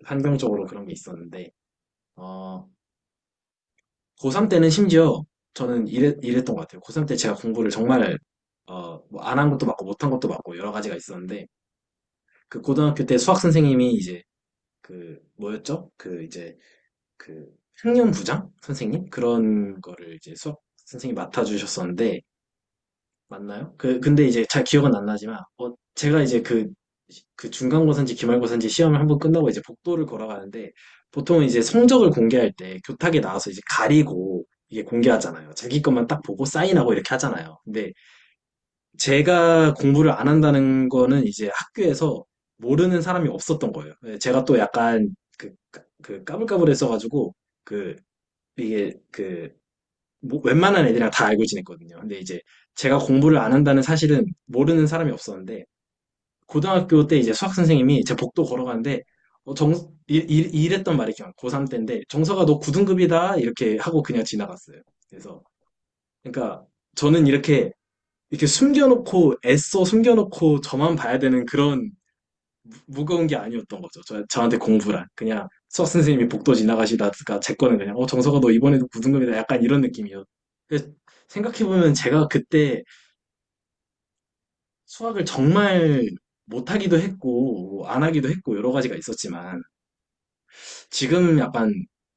환경적으로 그런 게 있었는데, 어, 고3 때는 심지어 저는 이랬던 것 같아요. 고3 때 제가 공부를 정말, 뭐 안 한 것도 맞고 못 한 것도 맞고 여러 가지가 있었는데, 그 고등학교 때 수학 선생님이 이제 뭐였죠? 그 학년부장 선생님 그런 거를 이제 수업 선생님 맡아주셨었는데 맞나요? 근데 이제 잘 기억은 안 나지만 제가 이제 그 중간고사인지 기말고사인지 시험을 한번 끝나고 이제 복도를 걸어가는데 보통 이제 성적을 공개할 때 교탁에 나와서 이제 가리고 이게 공개하잖아요. 자기 것만 딱 보고 사인하고 이렇게 하잖아요. 근데 제가 공부를 안 한다는 거는 이제 학교에서 모르는 사람이 없었던 거예요. 예, 제가 또 약간 그 까불까불했어가지고 그 이게 뭐 웬만한 애들이랑 다 알고 지냈거든요. 근데 이제 제가 공부를 안 한다는 사실은 모르는 사람이 없었는데 고등학교 때 이제 수학 선생님이 제 복도 걸어가는데 이랬던 말이 기억 고3 때인데 정서가 너 9등급이다 이렇게 하고 그냥 지나갔어요. 그래서 그러니까 저는 이렇게 숨겨놓고 애써 숨겨놓고 저만 봐야 되는 그런 무거운 게 아니었던 거죠. 저한테 공부란 그냥 수학 선생님이 복도 지나가시다가 제 거는 그냥 정서가 너 이번에도 9등급이다 약간 이런 느낌이었. 생각해보면 제가 그때 수학을 정말 못하기도 했고 안 하기도 했고 여러 가지가 있었지만 지금 약간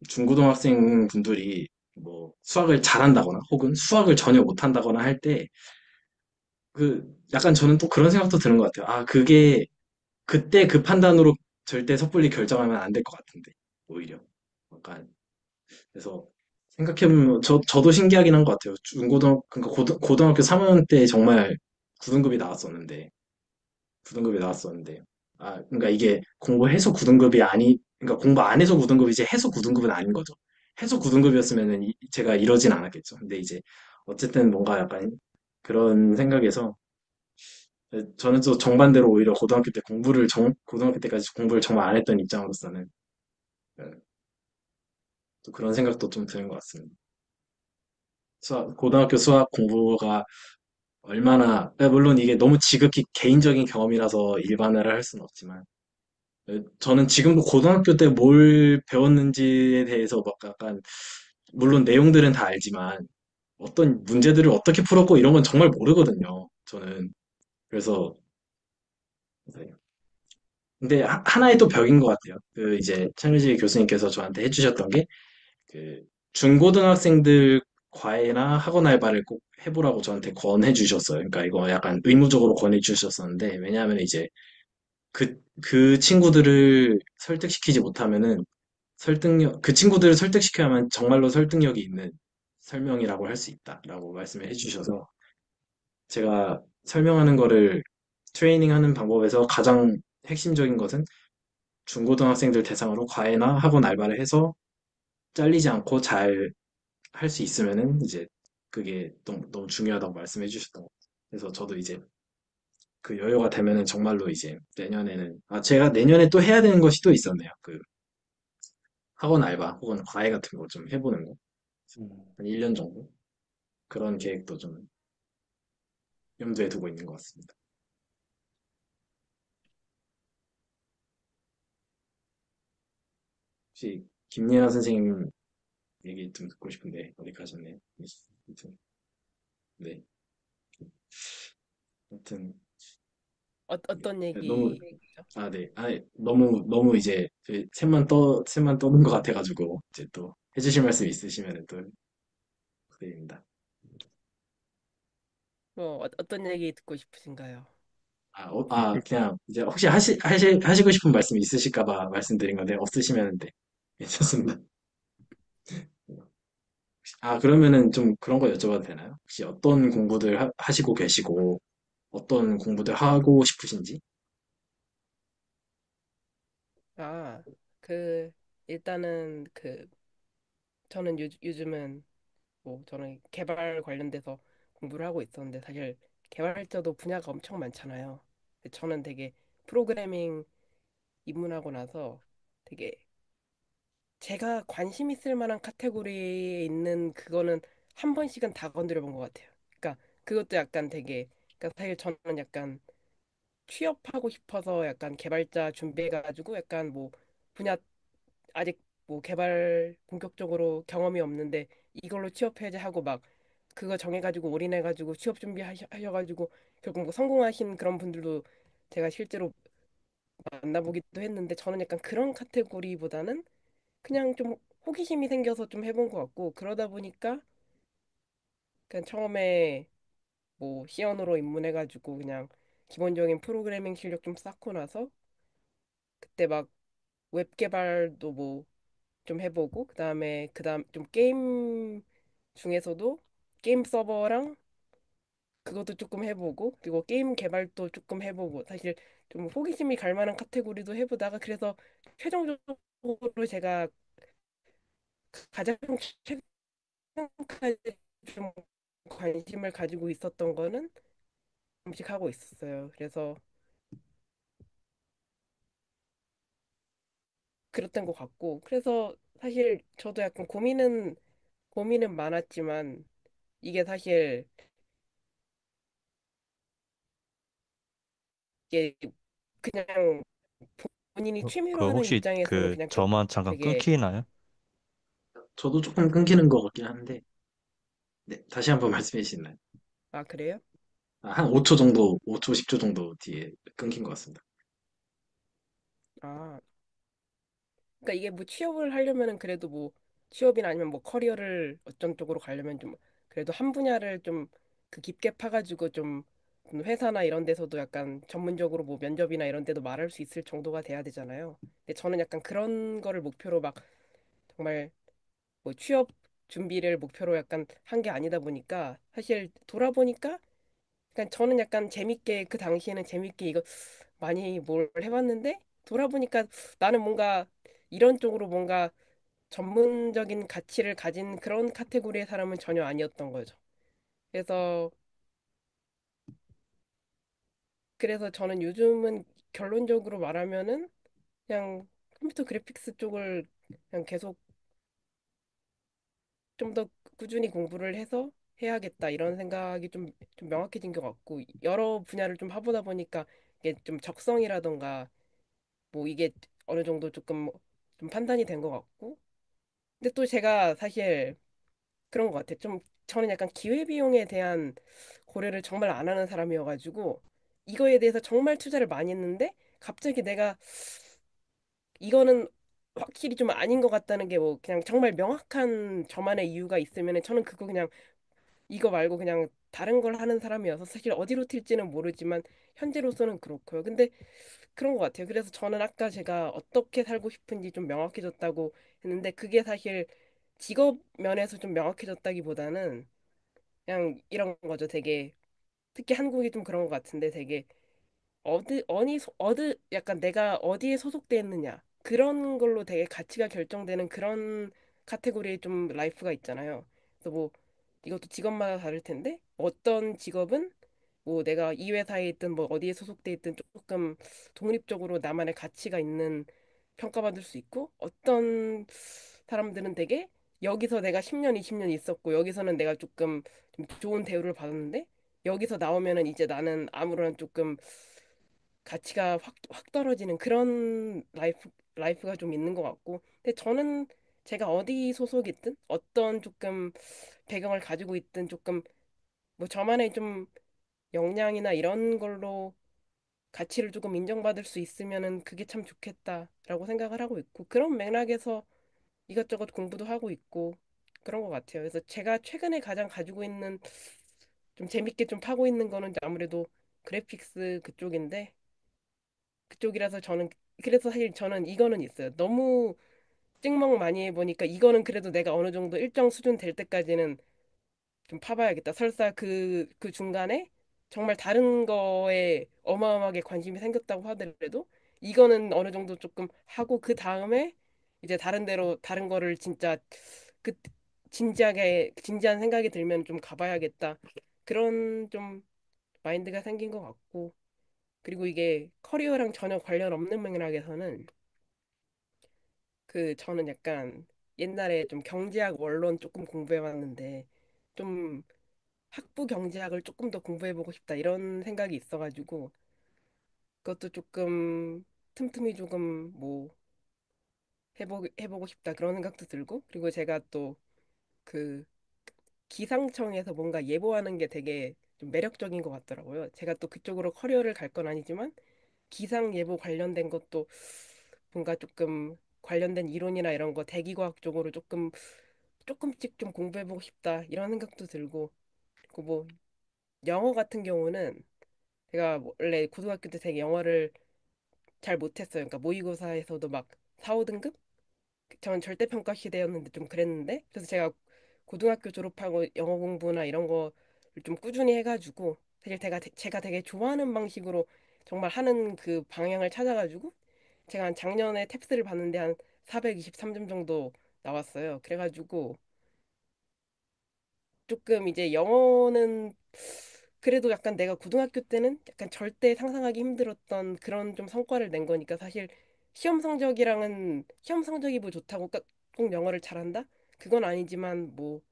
중고등학생 분들이 뭐 수학을 잘한다거나 혹은 수학을 전혀 못한다거나 할 때 약간 저는 또 그런 생각도 드는 것 같아요. 아, 그게 그때 그 판단으로 절대 섣불리 결정하면 안 될 것 같은데 오히려 약간 그래서 생각해보면 저도 신기하긴 한 것 같아요. 그러니까 고등학교 3학년 때 정말 9등급이 나왔었는데 9등급이 나왔었는데 그러니까 이게 공부해서 9등급이 그러니까 공부 안 해서 9등급이지 해서 9등급은 아닌 거죠. 해서 9등급이었으면은 제가 이러진 않았겠죠. 근데 이제 어쨌든 뭔가 약간 그런 생각에서 저는 또 정반대로 오히려 고등학교 때까지 공부를 정말 안 했던 입장으로서는 예, 또 그런 생각도 좀 드는 것 같습니다. 고등학교 수학 공부가 물론 이게 너무 지극히 개인적인 경험이라서 일반화를 할 수는 없지만 저는 지금도 고등학교 때 뭘 배웠는지에 대해서 막 약간 물론 내용들은 다 알지만 어떤 문제들을 어떻게 풀었고 이런 건 정말 모르거든요. 저는 그래서 근데 하나의 또 벽인 것 같아요. 이제 최민지 교수님께서 저한테 해주셨던 게 중고등학생들 과외나 학원 알바를 꼭 해보라고 저한테 권해 주셨어요. 그러니까 이거 약간 의무적으로 권해 주셨었는데 왜냐하면 이제 그 친구들을 설득시키지 못하면은 그 친구들을 설득시켜야만 정말로 설득력이 있는 설명이라고 할 수 있다라고 말씀을 해주셔서 제가 설명하는 거를 트레이닝하는 방법에서 가장 핵심적인 것은 중고등학생들 대상으로 과외나 학원 알바를 해서 잘리지 않고 잘 할 수 있으면은 이제 그게 너무 중요하다고 말씀해 주셨던 것 같아요. 그래서 저도 이제 그 여유가 되면은 정말로 이제 제가 내년에 또 해야 되는 것이 또 있었네요. 학원 알바 혹은 과외 같은 거 좀 해보는 거. 음, 한 1년 정도? 그런 계획도 좀 염두에 두고 있는 것 같습니다. 혹시 김예나 선생님 얘기 좀 듣고 싶은데 어디 가셨네요. 아무튼 네. 아무튼 어떤 너무 얘기죠? 네. 너무 이제 샘만 떠는 것 같아가지고 이제 또 해주실 말씀 있으시면 또 부탁드립니다. 뭐 어떤 얘기 듣고 싶으신가요? 그냥 이제 혹시 하시고 싶은 말씀 있으실까 봐 말씀드린 건데 없으시면 네. 괜찮습니다. 그러면은 좀 그런 거 여쭤봐도 되나요? 혹시 어떤 공부들 하시고 계시고 어떤 공부들 하고 싶으신지? 아, 그 일단은 저는 요즘은 뭐 저는 개발 관련돼서 공부를 하고 있었는데 사실 개발자도 분야가 엄청 많잖아요. 근데 저는 되게 프로그래밍 입문하고 나서 되게 제가 관심 있을 만한 카테고리에 있는 그거는 한 번씩은 다 건드려 본 것 같아요. 그러니까 그것도 약간 되게 그러니까 사실 저는 약간 취업하고 싶어서 약간 개발자 준비해가지고 약간 뭐 분야 아직 뭐 개발 본격적으로 경험이 없는데 이걸로 취업해야지 하고 막 그거 정해가지고 올인해가지고 취업 준비하셔가지고 결국 뭐 성공하신 그런 분들도 제가 실제로 만나보기도 했는데 저는 약간 그런 카테고리보다는 그냥 좀 호기심이 생겨서 좀 해본 것 같고 그러다 보니까 그냥 처음에 뭐 시연으로 입문해가지고 그냥 기본적인 프로그래밍 실력 좀 쌓고 나서 그때 막 웹 개발도 뭐 좀 해보고 그다음 좀 게임 중에서도 게임 서버랑 그것도 조금 해보고 그리고 게임 개발도 조금 해보고 사실 좀 호기심이 갈 만한 카테고리도 해보다가 그래서 최종적으로 제가 가장 최근까지 좀 관심을 가지고 있었던 거는 음식하고 있었어요. 그래서 그랬던 것 같고 그래서 사실 저도 약간 고민은 많았지만 이게 사실 이게 그냥 본인이 취미로 하는 혹시 입장에서는 그 그냥 저만 잠깐 되게 끊기나요? 저도 조금 끊기는 것 같긴 한데, 네, 다시 한번 말씀해 주시나요? 아 그래요? 아, 한 5초 정도, 5초, 10초 정도 뒤에 끊긴 것 같습니다. 아 그러니까 이게 뭐 취업을 하려면은 그래도 뭐 취업이나 아니면 뭐 커리어를 어떤 쪽으로 가려면 좀 그래도 한 분야를 좀 그 깊게 파가지고 좀 회사나 이런 데서도 약간 전문적으로 뭐 면접이나 이런 데도 말할 수 있을 정도가 돼야 되잖아요. 근데 저는 약간 그런 거를 목표로 막 정말 뭐 취업 준비를 목표로 약간 한 게 아니다 보니까 사실 돌아보니까 약간 저는 약간 재밌게 그 당시에는 재밌게 이거 많이 뭘 해봤는데 돌아보니까 나는 뭔가 이런 쪽으로 뭔가 전문적인 가치를 가진 그런 카테고리의 사람은 전혀 아니었던 거죠. 그래서 저는 요즘은 결론적으로 말하면은 그냥 컴퓨터 그래픽스 쪽을 그냥 계속 좀 더 꾸준히 공부를 해서 해야겠다 이런 생각이 좀 명확해진 것 같고 여러 분야를 좀 해보다 보니까 이게 좀 적성이라던가 뭐 이게 어느 정도 조금 좀 판단이 된 것 같고 근데 또 제가 사실 그런 것 같아요. 좀 저는 약간 기회비용에 대한 고려를 정말 안 하는 사람이어가지고 이거에 대해서 정말 투자를 많이 했는데 갑자기 내가 이거는 확실히 좀 아닌 것 같다는 게 뭐 그냥 정말 명확한 저만의 이유가 있으면은 저는 그거 그냥 이거 말고 그냥 다른 걸 하는 사람이어서 사실 어디로 튈지는 모르지만 현재로서는 그렇고요. 근데 그런 것 같아요. 그래서 저는 아까 제가 어떻게 살고 싶은지 좀 명확해졌다고 했는데 그게 사실 직업 면에서 좀 명확해졌다기보다는 그냥 이런 거죠. 되게 특히 한국이 좀 그런 것 같은데 되게 약간 내가 어디에 소속돼 있느냐 그런 걸로 되게 가치가 결정되는 그런 카테고리의 좀 라이프가 있잖아요. 그래서 뭐 이것도 직업마다 다를 텐데 어떤 직업은 뭐 내가 이 회사에 있든 뭐 어디에 소속돼 있든 조금 독립적으로 나만의 가치가 있는 평가받을 수 있고 어떤 사람들은 되게 여기서 내가 10년, 20년 있었고 여기서는 내가 조금 좀 좋은 대우를 받았는데 여기서 나오면은 이제 나는 아무런 조금 가치가 확 떨어지는 그런 라이프가 좀 있는 것 같고. 근데 저는 제가 어디 소속이든 어떤 조금 배경을 가지고 있든 조금 뭐 저만의 좀 역량이나 이런 걸로 가치를 조금 인정받을 수 있으면은 그게 참 좋겠다라고 생각을 하고 있고 그런 맥락에서 이것저것 공부도 하고 있고 그런 것 같아요. 그래서 제가 최근에 가장 가지고 있는 좀 재밌게 좀 파고 있는 거는 아무래도 그래픽스 그쪽인데 그쪽이라서 저는 그래서 사실 저는 이거는 있어요. 너무 찍먹 많이 해보니까 이거는 그래도 내가 어느 정도 일정 수준 될 때까지는 좀 파봐야겠다. 설사 그 중간에 정말 다른 거에 어마어마하게 관심이 생겼다고 하더라도 이거는 어느 정도 조금 하고 그 다음에 이제 다른 데로 다른 거를 진짜 그 진지한 생각이 들면 좀 가봐야겠다. 그런 좀 마인드가 생긴 것 같고 그리고 이게 커리어랑 전혀 관련 없는 맥락에서는 그 저는 약간 옛날에 좀 경제학 원론 조금 공부해봤는데 좀 학부 경제학을 조금 더 공부해보고 싶다 이런 생각이 있어가지고 그것도 조금 틈틈이 조금 뭐 해보고 싶다 그런 생각도 들고 그리고 제가 또 그 기상청에서 뭔가 예보하는 게 되게 좀 매력적인 것 같더라고요. 제가 또 그쪽으로 커리어를 갈 건 아니지만 기상 예보 관련된 것도 뭔가 조금 관련된 이론이나 이런 거 대기과학 쪽으로 조금씩 좀 공부해보고 싶다 이런 생각도 들고 그리고 뭐 영어 같은 경우는 제가 원래 고등학교 때 되게 영어를 잘 못했어요. 그러니까 모의고사에서도 막 4, 5등급? 전 절대평가 시대였는데 좀 그랬는데 그래서 제가 고등학교 졸업하고 영어 공부나 이런 거를 좀 꾸준히 해가지고 사실 제가 되게 좋아하는 방식으로 정말 하는 그 방향을 찾아가지고 제가 한 작년에 탭스를 봤는데 한 423점 정도 나왔어요. 그래가지고 조금 이제 영어는 그래도 약간 내가 고등학교 때는 약간 절대 상상하기 힘들었던 그런 좀 성과를 낸 거니까 사실 시험 성적이 뭐 좋다고 꼭 영어를 잘한다? 그건 아니지만 뭐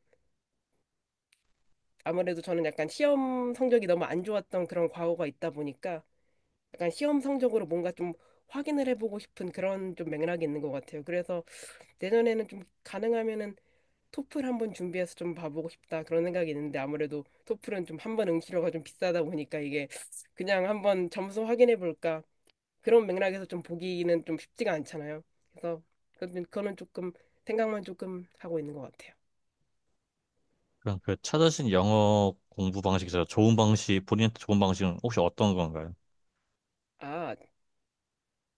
아무래도 저는 약간 시험 성적이 너무 안 좋았던 그런 과거가 있다 보니까 약간 시험 성적으로 뭔가 좀 확인을 해보고 싶은 그런 좀 맥락이 있는 것 같아요. 그래서 내년에는 좀 가능하면은 토플 한번 준비해서 좀 봐보고 싶다 그런 생각이 있는데 아무래도 토플은 좀 한 번 응시료가 좀 비싸다 보니까 이게 그냥 한번 점수 확인해 볼까 그런 맥락에서 좀 보기는 좀 쉽지가 않잖아요. 그래서 그거는 조금 생각만 조금 하고 있는 것 같아요. 그럼 그 찾으신 영어 공부 방식에서 좋은 방식, 본인한테 좋은 방식은 혹시 어떤 건가요? 아,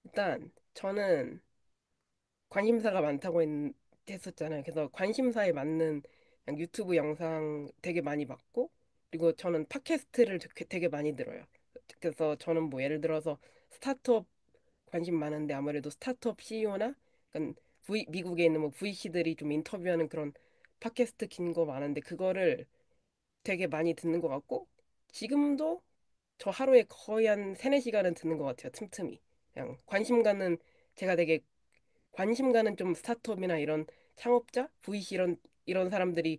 일단 저는 관심사가 많다고 했었잖아요. 그래서 관심사에 맞는 그냥 유튜브 영상 되게 많이 봤고, 그리고 저는 팟캐스트를 되게 많이 들어요. 그래서 저는 뭐 예를 들어서 스타트업 관심 많은데 아무래도 스타트업 CEO나 미국에 있는 뭐 VC들이 좀 인터뷰하는 그런 팟캐스트 긴 거 많은데 그거를 되게 많이 듣는 것 같고, 지금도 저 하루에 거의 한 3, 4시간은 듣는 것 같아요. 틈틈이. 그냥 제가 되게 관심 가는 좀 스타트업이나 이런 창업자, VC 이런 사람들이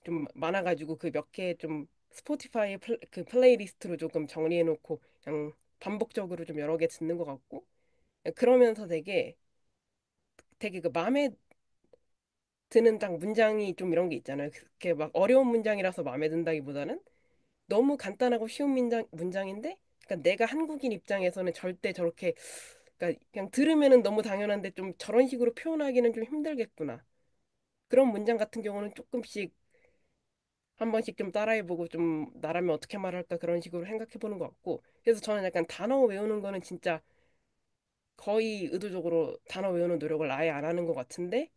좀 많아가지고 그 몇 개 좀 스포티파이 그 플레이리스트로 조금 정리해 놓고 그냥 반복적으로 좀 여러 개 듣는 것 같고 그러면서 되게 그 마음에 드는 딱 문장이 좀 이런 게 있잖아요. 그렇게 막 어려운 문장이라서 마음에 든다기보다는 너무 간단하고 쉬운 문장인데 그러니까 내가 한국인 입장에서는 절대 저렇게 그러니까 그냥 들으면은 너무 당연한데 좀 저런 식으로 표현하기는 좀 힘들겠구나. 그런 문장 같은 경우는 조금씩 한 번씩 좀 따라해보고 좀 나라면 어떻게 말할까 그런 식으로 생각해보는 것 같고 그래서 저는 약간 단어 외우는 거는 진짜 거의 의도적으로 단어 외우는 노력을 아예 안 하는 것 같은데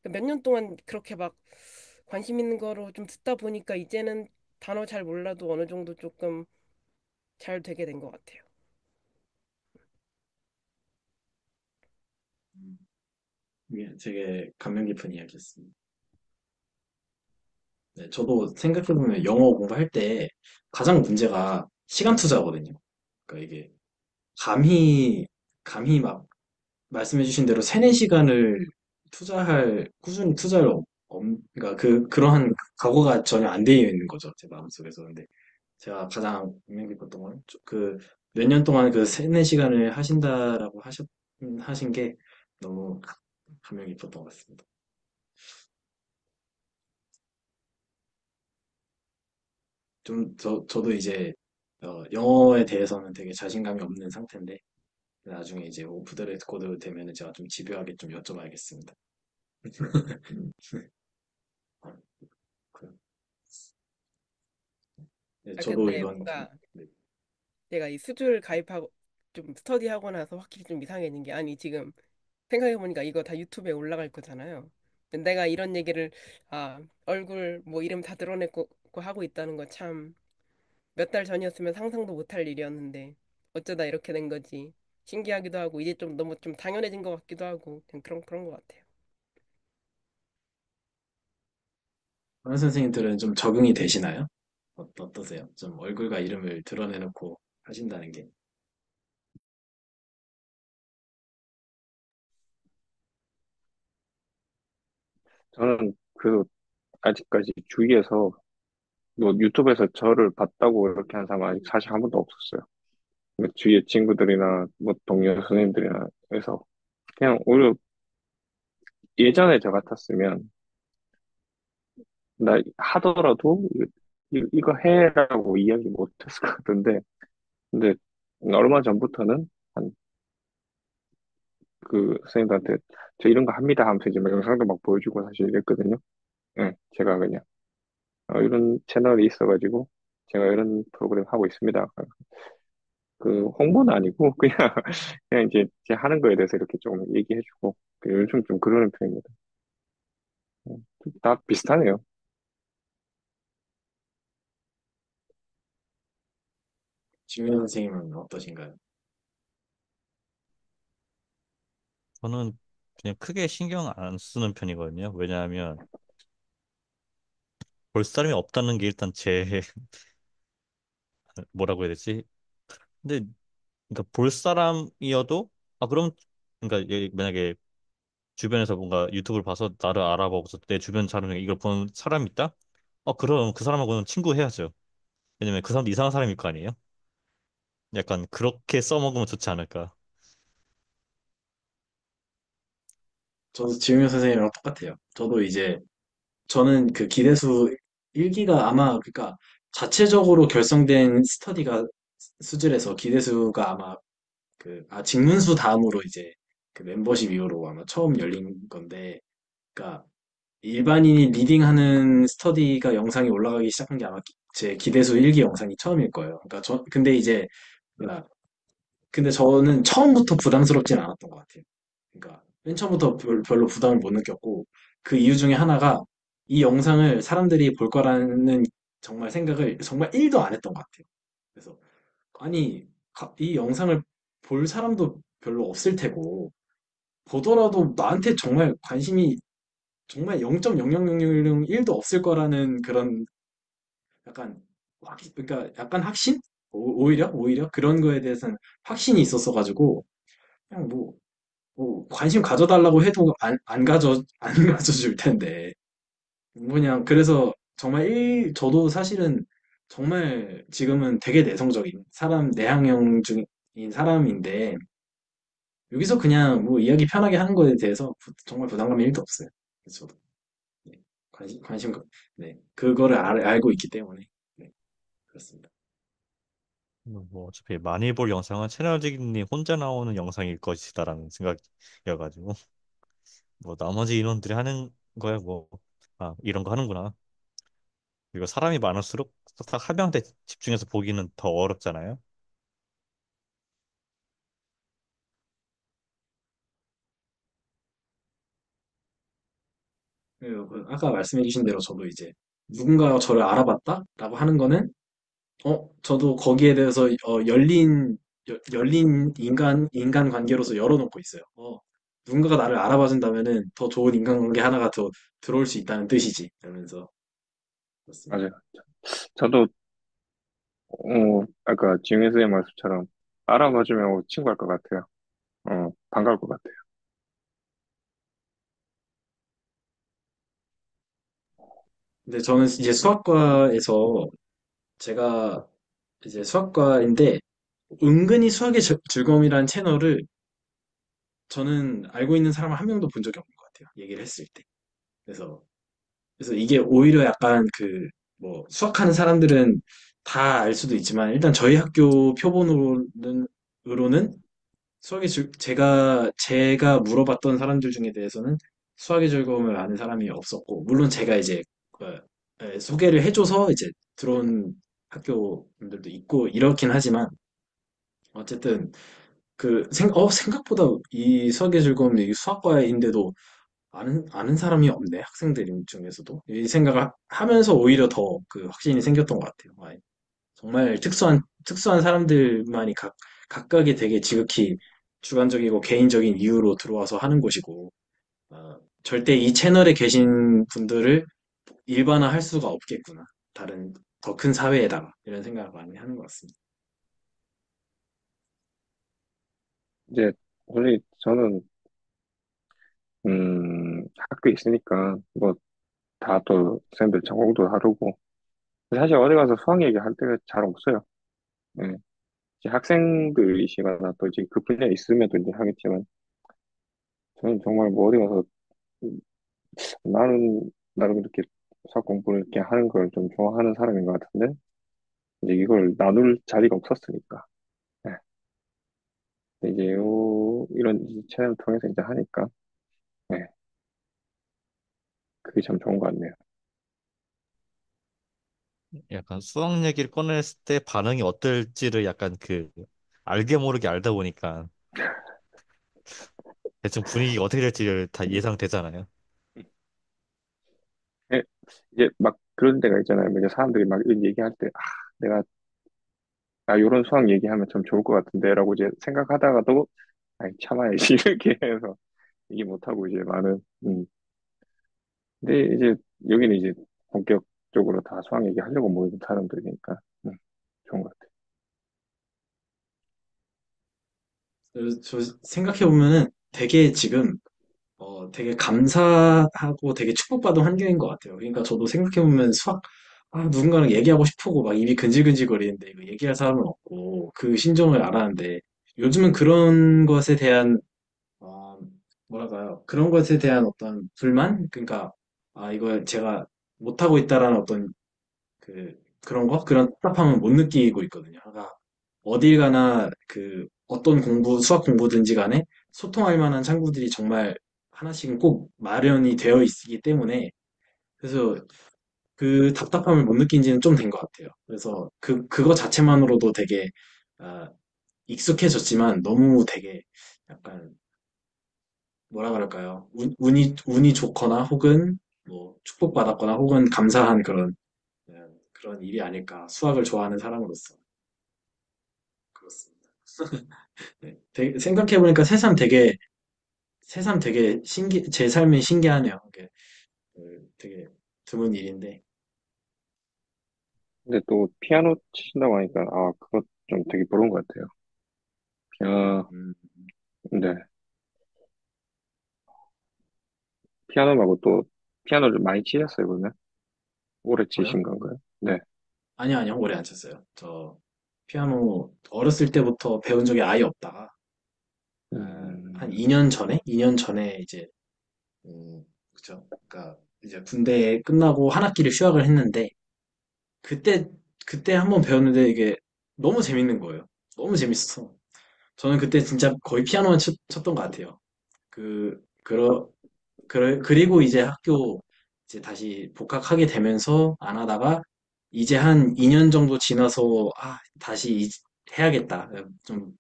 몇 년 동안 그렇게 막 관심 있는 거로 좀 듣다 보니까 이제는 단어 잘 몰라도 어느 정도 조금 잘 되게 된 것 같아요. 음, 이게 되게 감명 깊은 이야기였습니다. 네, 저도 생각해보면 영어 공부할 때 가장 문제가 시간 투자거든요. 그러니까 이게 감히, 감히 막 말씀해주신 대로 3, 4시간을 꾸준히 투자할, 그러니까 그러한 각오가 전혀 안 되어 있는 거죠. 제 마음속에서. 근데 제가 가장 인상 깊었던 건, 몇 년 동안 그 3, 4시간을 하신 게 너무 감명 깊었던 것 같습니다. 저도 이제, 영어에 대해서는 되게 자신감이 없는 상태인데, 나중에 이제 오프 더 레코드 되면은 제가 좀 집요하게 좀 여쭤봐야겠습니다. 아, 그, 네, 아 저도 근데 이런, 뭔가 네. 내가 이 수주를 가입하고 좀 스터디하고 나서 확실히 좀 이상해진 게 아니 지금 생각해보니까 이거 다 유튜브에 올라갈 거잖아요. 근데 내가 이런 얘기를 얼굴 뭐 이름 다 드러내고 하고 있다는 거 참 몇 달 전이었으면 상상도 못할 일이었는데 어쩌다 이렇게 된 거지. 신기하기도 하고 이제 좀 너무 좀 당연해진 것 같기도 하고 그냥 그런 것 같아요. 다른 선생님들은 좀 적응이 되시나요? 어떠세요? 좀 얼굴과 이름을 드러내놓고 하신다는 게. 저는 그 아직까지 주위에서 뭐 유튜브에서 저를 봤다고 이렇게 한 사람 아직 사실 한 번도 없었어요. 뭐 주위에 친구들이나 뭐 동료 선생님들이나 해서 그냥 오히려 예전에 저 같았으면 나 하더라도 이거 해라고 이야기 못 했을 것 같은데 근데 얼마 전부터는 한 그 선생님들한테 저 이런 거 합니다 하면서 이제 막 영상도 막 보여주고 사실 이랬거든요. 예, 제가 그냥 이런 채널이 있어가지고 제가 이런 프로그램 하고 있습니다. 그 홍보는 아니고 그냥 그냥 이제 제 하는 거에 대해서 이렇게 좀 얘기해주고 요즘 좀 그러는 편입니다. 다 비슷하네요. 지민 선생님은 어떠신가요? 저는 그냥 크게 신경 안 쓰는 편이거든요. 왜냐하면 볼 사람이 없다는 게 일단 제 뭐라고 해야 되지? 근데 그러니까 볼 사람이어도 그럼 그러니까 만약에 주변에서 뭔가 유튜브를 봐서 나를 알아보고서 내 주변 사람이 이걸 보는 사람이 있다? 그럼 그 사람하고는 친구해야죠. 왜냐면 그 사람도 이상한 사람일 거 아니에요? 약간 그렇게 써먹으면 좋지 않을까. 저도 지민 선생님이랑 똑같아요. 저도 이제 저는 그 기대수 1기가 아마 그러니까 자체적으로 결성된 스터디가 수질에서 기대수가 아마 직문수 다음으로 이제 그 멤버십 이후로 아마 처음 열린 건데, 그러니까 일반인이 리딩하는 스터디가 영상이 올라가기 시작한 게 아마 제 기대수 1기 영상이 처음일 거예요. 그러니까 근데 이제, 그러니까 근데 저는 처음부터 부담스럽진 않았던 것 같아요. 그러니까 맨 처음부터 별로 부담을 못 느꼈고, 그 이유 중에 하나가 이 영상을 사람들이 볼 거라는 정말 생각을 정말 1도 안 했던 것 같아요. 그래서 아니 이 영상을 볼 사람도 별로 없을 테고 보더라도 나한테 정말 관심이 정말 0.00001도 없을 거라는 그런 약간 그러니까 약간 확신? 오히려 그런 거에 대해서는 확신이 있었어 가지고 그냥 뭐 관심 가져달라고 해도 안 가져줄 텐데 그냥 그래서 정말 저도 사실은 정말 지금은 되게 내성적인 내향형 중인 사람인데 여기서 그냥 뭐 이야기 편하게 하는 거에 대해서 정말 부담감이 1도 없어요. 그래서 저도 네, 관심 네 그거를 알고 있기 때문에 네 그렇습니다. 뭐 어차피 많이 볼 영상은 채널직님 혼자 나오는 영상일 것이다라는 생각이어가지고 뭐 나머지 인원들이 하는 거야 뭐 이런 거 하는구나. 그리고 사람이 많을수록 딱 한 명한테 집중해서 보기는 더 어렵잖아요. 그리고 아까 말씀해주신 대로 저도 이제 누군가가 저를 알아봤다라고 하는 거는 저도 거기에 대해서 열린 인간 관계로서 열어놓고 있어요. 누군가가 나를 알아봐 준다면은 더 좋은 인간관계 하나가 더 들어올 수 있다는 뜻이지. 이러면서 그렇습니다. 맞아요. 저도 아까 지용혜 선생님 말씀처럼 알아봐주면 친구할 것 같아요. 반가울 것 같아요. 근데 저는 이제 수학과에서 제가 이제 수학과인데 은근히 수학의 즐거움이라는 채널을 저는 알고 있는 사람을 한 명도 본 적이 없는 것 같아요. 얘기를 했을 때. 그래서 이게 오히려 약간 뭐, 수학하는 사람들은 다 알 수도 있지만, 일단 저희 학교 으로는 제가 물어봤던 사람들 중에 대해서는 수학의 즐거움을 아는 사람이 없었고, 물론 제가 이제, 어, 소개를 해줘서 이제 들어온 학교 분들도 있고, 이렇긴 하지만, 어쨌든, 생각보다 이 수학의 즐거움이 이 수학과인데도 아는 사람이 없네, 학생들 중에서도. 이 생각을 하면서 오히려 더 그 확신이 생겼던 것 같아요. 정말 특수한 사람들만이 각각이 되게 지극히 주관적이고 개인적인 이유로 들어와서 하는 곳이고, 절대 이 채널에 계신 분들을 일반화할 수가 없겠구나. 다른 더 큰 사회에다가. 이런 생각을 많이 하는 것 같습니다. 이제 솔직히 저는 학교에 있으니까 뭐 다 또 선생님들 전공도 다르고 사실 어디 가서 수학 얘기할 때가 잘 없어요. 예. 이제 학생들이시거나 또 이제 그 분야에 있으면 또 이제 하겠지만 저는 정말 뭐 어디 가서 나는 나름 이렇게 수학 공부를 이렇게 하는 걸 좀 좋아하는 사람인 것 같은데 이제 이걸 나눌 자리가 없었으니까. 예. 근데 이제 이런 이제 채널을 통해서 이제 하니까 예. 그게 참 좋은 것 같네요. 약간 수학 얘기를 꺼냈을 때 반응이 어떨지를 약간 그 알게 모르게 알다 보니까 대충 분위기가 어떻게 될지 다 예상되잖아요. 예, 이제 막 그런 데가 있잖아요. 뭐 이제 사람들이 막 이런 얘기할 때, 내가, 요런 수학 얘기하면 참 좋을 것 같은데, 라고 이제 생각하다가도, 아이, 참아야지, 이렇게 해서 얘기 못하고 이제 많은, 근데 이제 여기는 이제 본격적으로 다 수학 얘기하려고 모이는 사람들이니까, 좋은 것 같아요. 저 생각해 보면은 되게 지금 되게 감사하고 되게 축복받은 환경인 것 같아요. 그러니까 저도 생각해 보면 수학 누군가랑 얘기하고 싶고 막 입이 근질근질 거리는데 이거 얘기할 사람은 없고 그 심정을 알았는데 요즘은 그런 것에 대한 어, 뭐랄까요? 그런 것에 대한 어떤 불만? 그러니까 이걸 제가 못하고 있다라는 어떤 그런 거? 그런 답답함은 못 느끼고 있거든요. 그러니까 어딜 가나 어떤 수학 공부든지 간에 소통할 만한 창구들이 정말 하나씩은 꼭 마련이 되어 있기 때문에 그래서 그 답답함을 못 느낀 지는 좀 된 것 같아요. 그래서 그거 자체만으로도 되게 아, 익숙해졌지만 너무 되게 약간 뭐라 그럴까요? 운이 좋거나 혹은 뭐 축복받았거나 혹은 감사한 그런 일이 아닐까. 수학을 좋아하는 사람으로서. 그렇습니다. 네. 생각해보니까 새삼 되게 제 삶이 신기하네요. 이게 되게 드문 일인데. 근데 또 피아노 치신다고 하니까, 그것 좀 되게 부러운 것 같아요. 피아노, 음, 네. 피아노 말고 또, 피아노를 많이 치셨어요, 그러면? 오래 치신 저요? 건가요? 네. 아니요, 오래 안 쳤어요. 저 피아노 어렸을 때부터 배운 적이 아예 없다가, 한 음, 2년 전에 이제, 그쵸. 그러니까 이제 군대 끝나고 한 학기를 휴학을 했는데, 그때, 그때 한번 배웠는데 이게 너무 재밌는 거예요. 너무 재밌어서. 저는 그때 진짜 거의 피아노만 쳤던 것 같아요. 그, 그러, 그리고 이제 학교 이제 다시 복학하게 되면서 안 하다가 이제 한 2년 정도 지나서 다시 해야겠다. 좀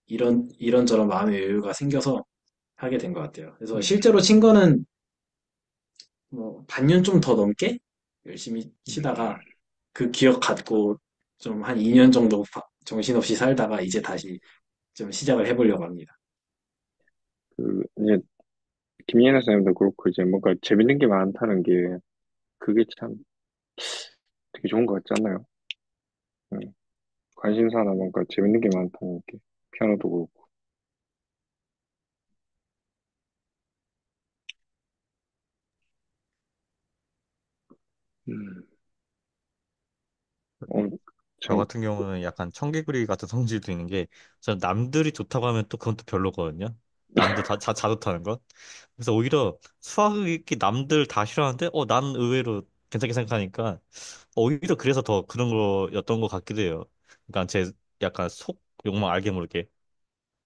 이런저런 마음의 여유가 생겨서 하게 된 것 같아요. 그래서 음, 실제로 친 거는 뭐 반년 좀 더 넘게 열심히 치다가 그 기억 갖고 좀 한 2년 정도 정신없이 살다가 이제 다시 좀 시작을 해보려고 합니다. 이제, 김예나 선생님도 그렇고, 이제 뭔가 재밌는 게 많다는 게, 그게 참 되게 좋은 것 같지 않나요? 음, 관심사나 뭔가 재밌는 게 많다는 게, 피아노도 그렇고. 음, 오늘 저 참, 같은 경우는 약간 청개구리 같은 성질도 있는 게, 저는 남들이 좋다고 하면 또 그건 또 별로거든요. 남들 다 좋다는 건. 그래서 오히려 수학이 남들 다 싫어하는데, 난 의외로 괜찮게 생각하니까, 오히려 그래서 더 그런 거였던 것 같기도 해요. 그러니까 제 약간 속 욕망 알게 모르게.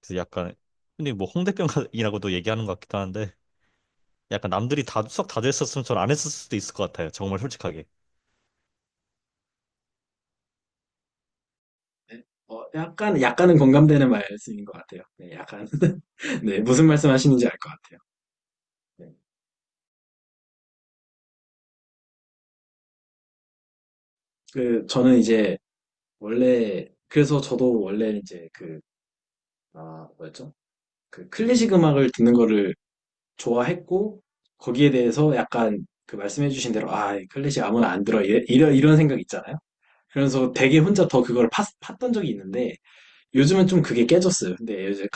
그래서 약간, 근데 뭐 홍대병이라고도 얘기하는 것 같기도 한데, 약간 남들이 다 수학 다 됐었으면 전 안 했을 수도 있을 것 같아요. 정말 솔직하게. 네. 약간은 공감되는 말씀인 것 같아요. 네, 약간. 네, 무슨 말씀 하시는지 알 것 같아요. 네. 저는 이제 그래서 저도 원래 이제 뭐였죠? 클래식 음악을 듣는 거를 좋아했고, 거기에 대해서 약간 말씀해주신 대로, 클래식 아무나 안 들어. 이런 생각 있잖아요. 그래서 되게 혼자 더 그걸 팠던 적이 있는데, 요즘은 좀 그게 깨졌어요. 근데 요즘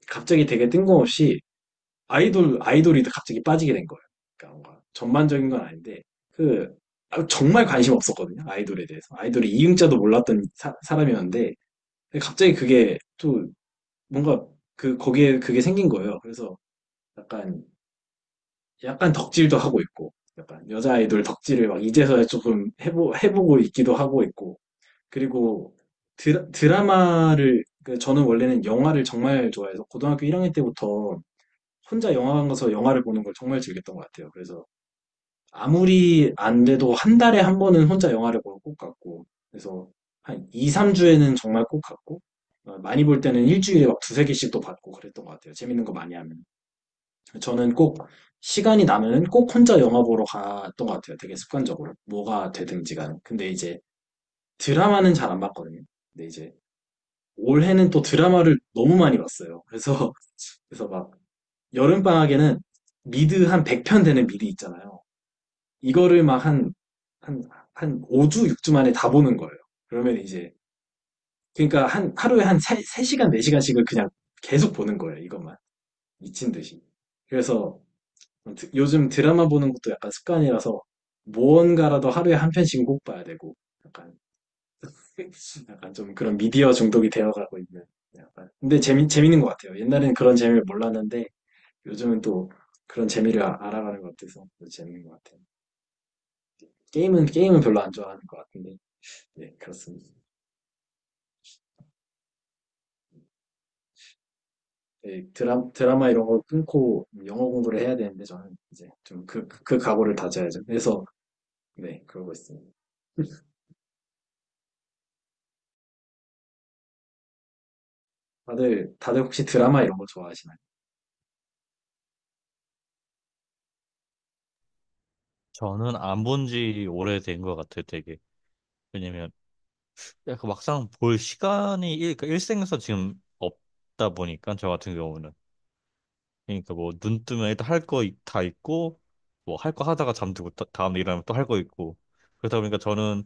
갑자기 되게 뜬금없이 아이돌이 갑자기 빠지게 된 거예요. 그러니까 뭔가 전반적인 건 아닌데, 정말 관심 없었거든요. 아이돌에 대해서. 아이돌이 이응자도 몰랐던 사람이었는데, 갑자기 그게 또 뭔가 거기에 그게 생긴 거예요. 그래서 약간, 약간 덕질도 하고 있고, 약간 여자 아이돌 덕질을 막 이제서야 조금 해보고 있기도 하고 있고, 그리고 저는 원래는 영화를 정말 좋아해서 고등학교 1학년 때부터 혼자 영화관 가서 영화를 보는 걸 정말 즐겼던 것 같아요. 그래서 아무리 안 돼도 한 달에 한 번은 혼자 영화를 보는 꼭 같고, 그래서 한 2, 3주에는 정말 꼭 같고, 많이 볼 때는 일주일에 막 두세 개씩도 받고 그랬던 것 같아요. 재밌는 거 많이 하면. 저는 꼭 시간이 나면은 꼭 혼자 영화 보러 갔던 것 같아요. 되게 습관적으로. 뭐가 되든지 간에. 근데 이제 드라마는 잘 안 봤거든요. 근데 이제 올해는 또 드라마를 너무 많이 봤어요. 그래서, 그래서 막 여름방학에는 미드 한 100편 되는 미드 있잖아요. 이거를 막 한 5주, 6주 만에 다 보는 거예요. 그러면 이제, 그러니까 하루에 한 3시간, 4시간씩을 그냥 계속 보는 거예요. 이것만. 미친 듯이. 그래서 요즘 드라마 보는 것도 약간 습관이라서 무언가라도 하루에 한 편씩은 꼭 봐야 되고, 약간, 약간 좀 그런 미디어 중독이 되어가고 있는. 약간. 근데 재밌는 것 같아요. 옛날에는 그런 재미를 몰랐는데, 요즘은 또 그런 재미를 알아가는 것 같아서 재밌는 것 같아요. 게임은 별로 안 좋아하는 것 같은데, 네, 그렇습니다. 네, 드라마 이런 거 끊고 영어 공부를 해야 되는데, 저는 이제 좀 그 각오를 다져야죠. 그래서, 네, 그러고 있습니다. 다들 혹시 드라마 이런 거 좋아하시나요? 저는 안 본지 오래된 것 같아요, 되게. 왜냐면 약간 막상 볼 시간이 그러니까 일생에서 지금 없다 보니까 저 같은 경우는 그러니까 뭐 눈 뜨면 일단 할 거 다 있고 뭐 할 거 하다가 잠들고 다음에 일어나면 또 할 거 있고 그러다 보니까 저는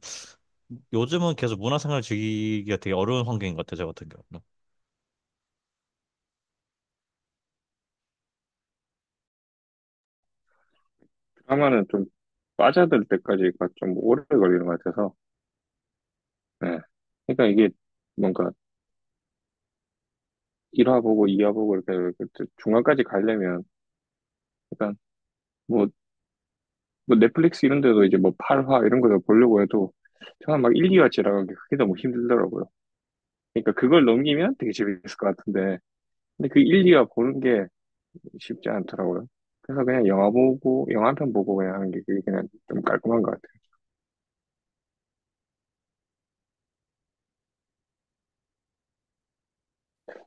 요즘은 계속 문화생활 즐기기가 되게 어려운 환경인 것 같아요, 저 같은 경우는. 드라마는 좀 빠져들 때까지가 좀 오래 걸리는 것 같아서, 네. 그러니까 이게 뭔가 1화 보고 2화 보고 이렇게 중간까지 가려면, 약간 뭐, 뭐 넷플릭스 이런 데도 이제 뭐 8화 이런 거 보려고 해도 저는 막 1, 2화 지나가기 그게 너무 힘들더라고요. 그러니까 그걸 넘기면 되게 재밌을 것 같은데, 근데 그 1, 2화 보는 게 쉽지 않더라고요. 그래서 그냥 영화 보고, 영화 한 편 보고 그냥 하는 게 그게 그냥 좀 깔끔한 것 같아요.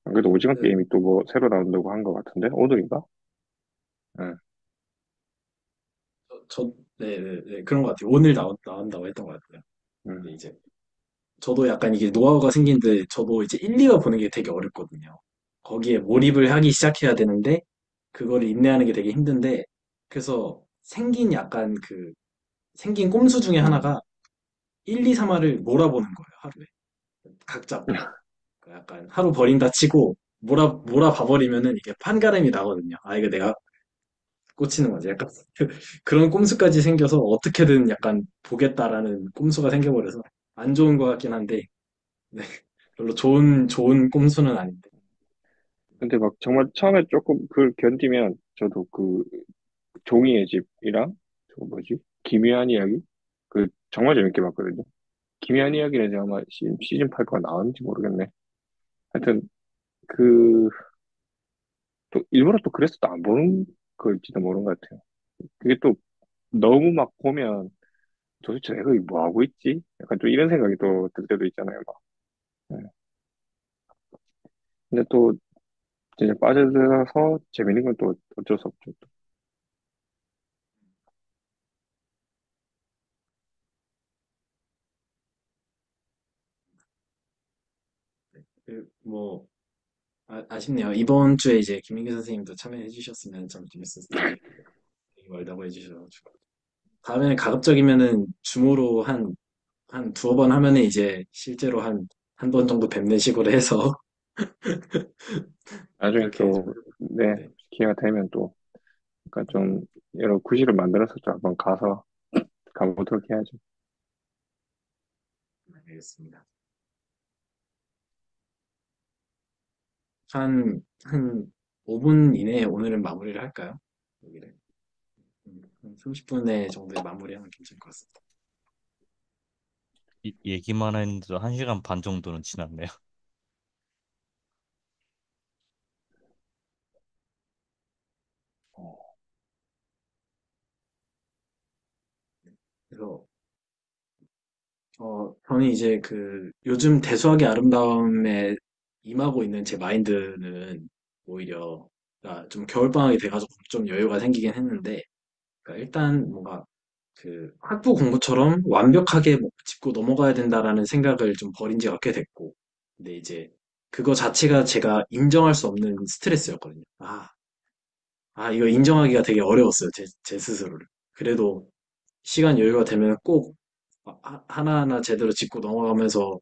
안 그래도 오징어 네, 게임이 또 뭐 새로 나온다고 한 것 같은데? 오늘인가? 응. 네, 그런 것 같아요. 오늘 나온다고 했던 것 같아요. 응. 근데 이제, 저도 약간 이게 노하우가 생기는데, 저도 이제 1, 2화 보는 게 되게 어렵거든요. 거기에 몰입을 하기 시작해야 되는데, 그거를 인내하는 게 되게 힘든데, 그래서 생긴 꼼수 중에 응. 하나가 1, 2, 3화를 몰아보는 거예요, 하루에. 각 잡고. 그러니까 약간 하루 버린다 치고, 몰아봐버리면은 이게 판가름이 나거든요. 아, 이거 내가 꽂히는 거지. 약간 그런 꼼수까지 생겨서 어떻게든 약간 보겠다라는 꼼수가 생겨버려서 안 좋은 것 같긴 한데, 네. 별로 좋은 꼼수는 아닌데. 근데 막 정말 처음에 조금 그걸 견디면 저도 그 종이의 집이랑 저 뭐지? 기묘한 이야기? 그 정말 재밌게 봤거든요. 기묘한 이야기는 제가 아마 시즌 8가 나왔는지 모르겠네. 하여튼 그 또 일부러 또 그래서 또 안 보는 걸지도 모르는 것 같아요. 그게 또 너무 막 보면 도대체 내가 이거 뭐 하고 있지? 약간 좀 이런 생각이 또 들 때도 있잖아요. 막. 네. 근데 또 진짜 빠져들어서 재밌는 건 또 어쩔 수 없죠. 또. 뭐, 아쉽네요. 이번 주에 이제 김민규 선생님도 참여해 주셨으면 참 재밌었을 텐데, 되게 멀다고 해주셔가지고. 다음에는 가급적이면은 줌으로 한 두어 번 하면은 이제 실제로 한 번 정도 뵙는 식으로 해서 나중에 그렇게 좀 또, 해보고. 네, 네, 기회가 되면 또, 약간 좀, 여러 구실을 만들어서 좀 한번 가보도록 해야죠. 알겠습니다. 한 5분 이내에 오늘은 마무리를 할까요? 여기를. 한 30분에 정도에 마무리하면 괜찮을 것 같습니다. 얘기만 했는데도 1시간 반 정도는 지났네요. 그래서 저는 이제 요즘 대수학의 아름다움에 임하고 있는 제 마인드는 오히려 그러니까 좀 겨울방학이 돼가지고 좀 여유가 생기긴 했는데, 그러니까 일단 뭔가 학부 공부처럼 완벽하게 뭐 짚고 넘어가야 된다라는 생각을 좀 버린 지가 꽤 됐고, 근데 이제 그거 자체가 제가 인정할 수 없는 스트레스였거든요. 이거 인정하기가 되게 어려웠어요, 제 스스로를. 그래도 시간 여유가 되면 꼭 하나하나 제대로 짚고 넘어가면서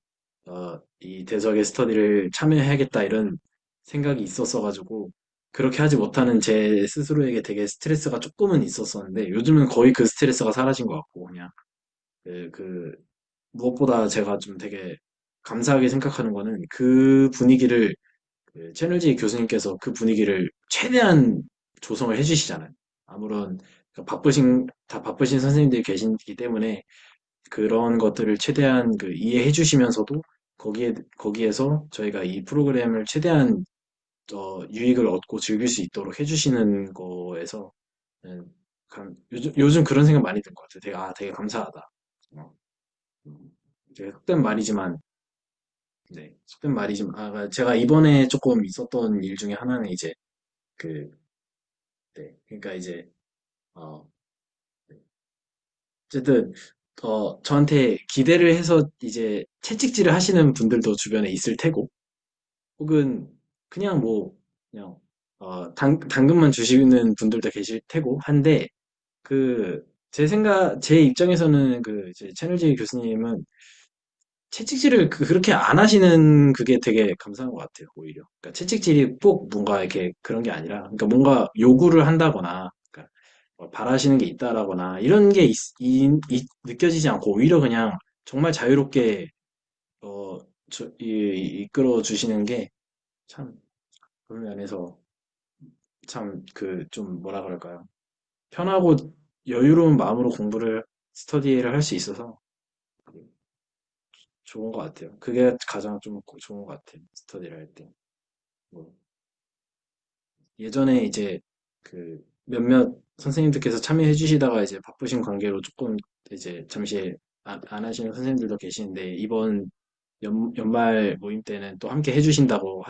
이 대석의 스터디를 참여해야겠다 이런 생각이 있었어가지고 그렇게 하지 못하는 제 스스로에게 되게 스트레스가 조금은 있었었는데 요즘은 거의 그 스트레스가 사라진 것 같고 그냥 무엇보다 제가 좀 되게 감사하게 생각하는 거는 그 분위기를 채널지 교수님께서 그 분위기를 최대한 조성을 해주시잖아요. 아무런 다 바쁘신 선생님들이 계시기 때문에 그런 것들을 최대한 이해해 주시면서도 거기에서 저희가 이 프로그램을 최대한 유익을 얻고 즐길 수 있도록 해주시는 거에서 요즘 그런 생각 많이 든 것 같아요. 되게 감사하다. 어, 되게 속된 말이지만, 네, 속된 말이지만, 제가 이번에 조금 있었던 일 중에 하나는 이제 그, 네, 그러니까 이제 어, 어쨌든 저한테 기대를 해서 이제 채찍질을 하시는 분들도 주변에 있을 테고, 혹은 그냥 뭐 그냥 당근만 주시는 분들도 계실 테고 한데 제 입장에서는 이제 채널지 교수님은 채찍질을 그렇게 안 하시는 그게 되게 감사한 것 같아요, 오히려. 그러니까 채찍질이 꼭 뭔가 이렇게 그런 게 아니라, 그러니까 뭔가 요구를 한다거나, 그러니까 뭐 바라시는 게 있다라거나, 이런 게 느껴지지 않고, 오히려 그냥 정말 자유롭게, 어, 이끌어 주시는 게 참, 그런 면에서 참 좀 뭐라 그럴까요? 편하고 여유로운 마음으로 스터디를 할 수 있어서 좋은 것 같아요. 그게 가장 좀 좋은 것 같아요. 스터디를 할 때. 뭐 예전에 이제 몇몇 선생님들께서 참여해 주시다가 이제 바쁘신 관계로 조금 이제 잠시 안 하시는 선생님들도 계시는데 이번 연말 모임 때는 또 함께 해주신다고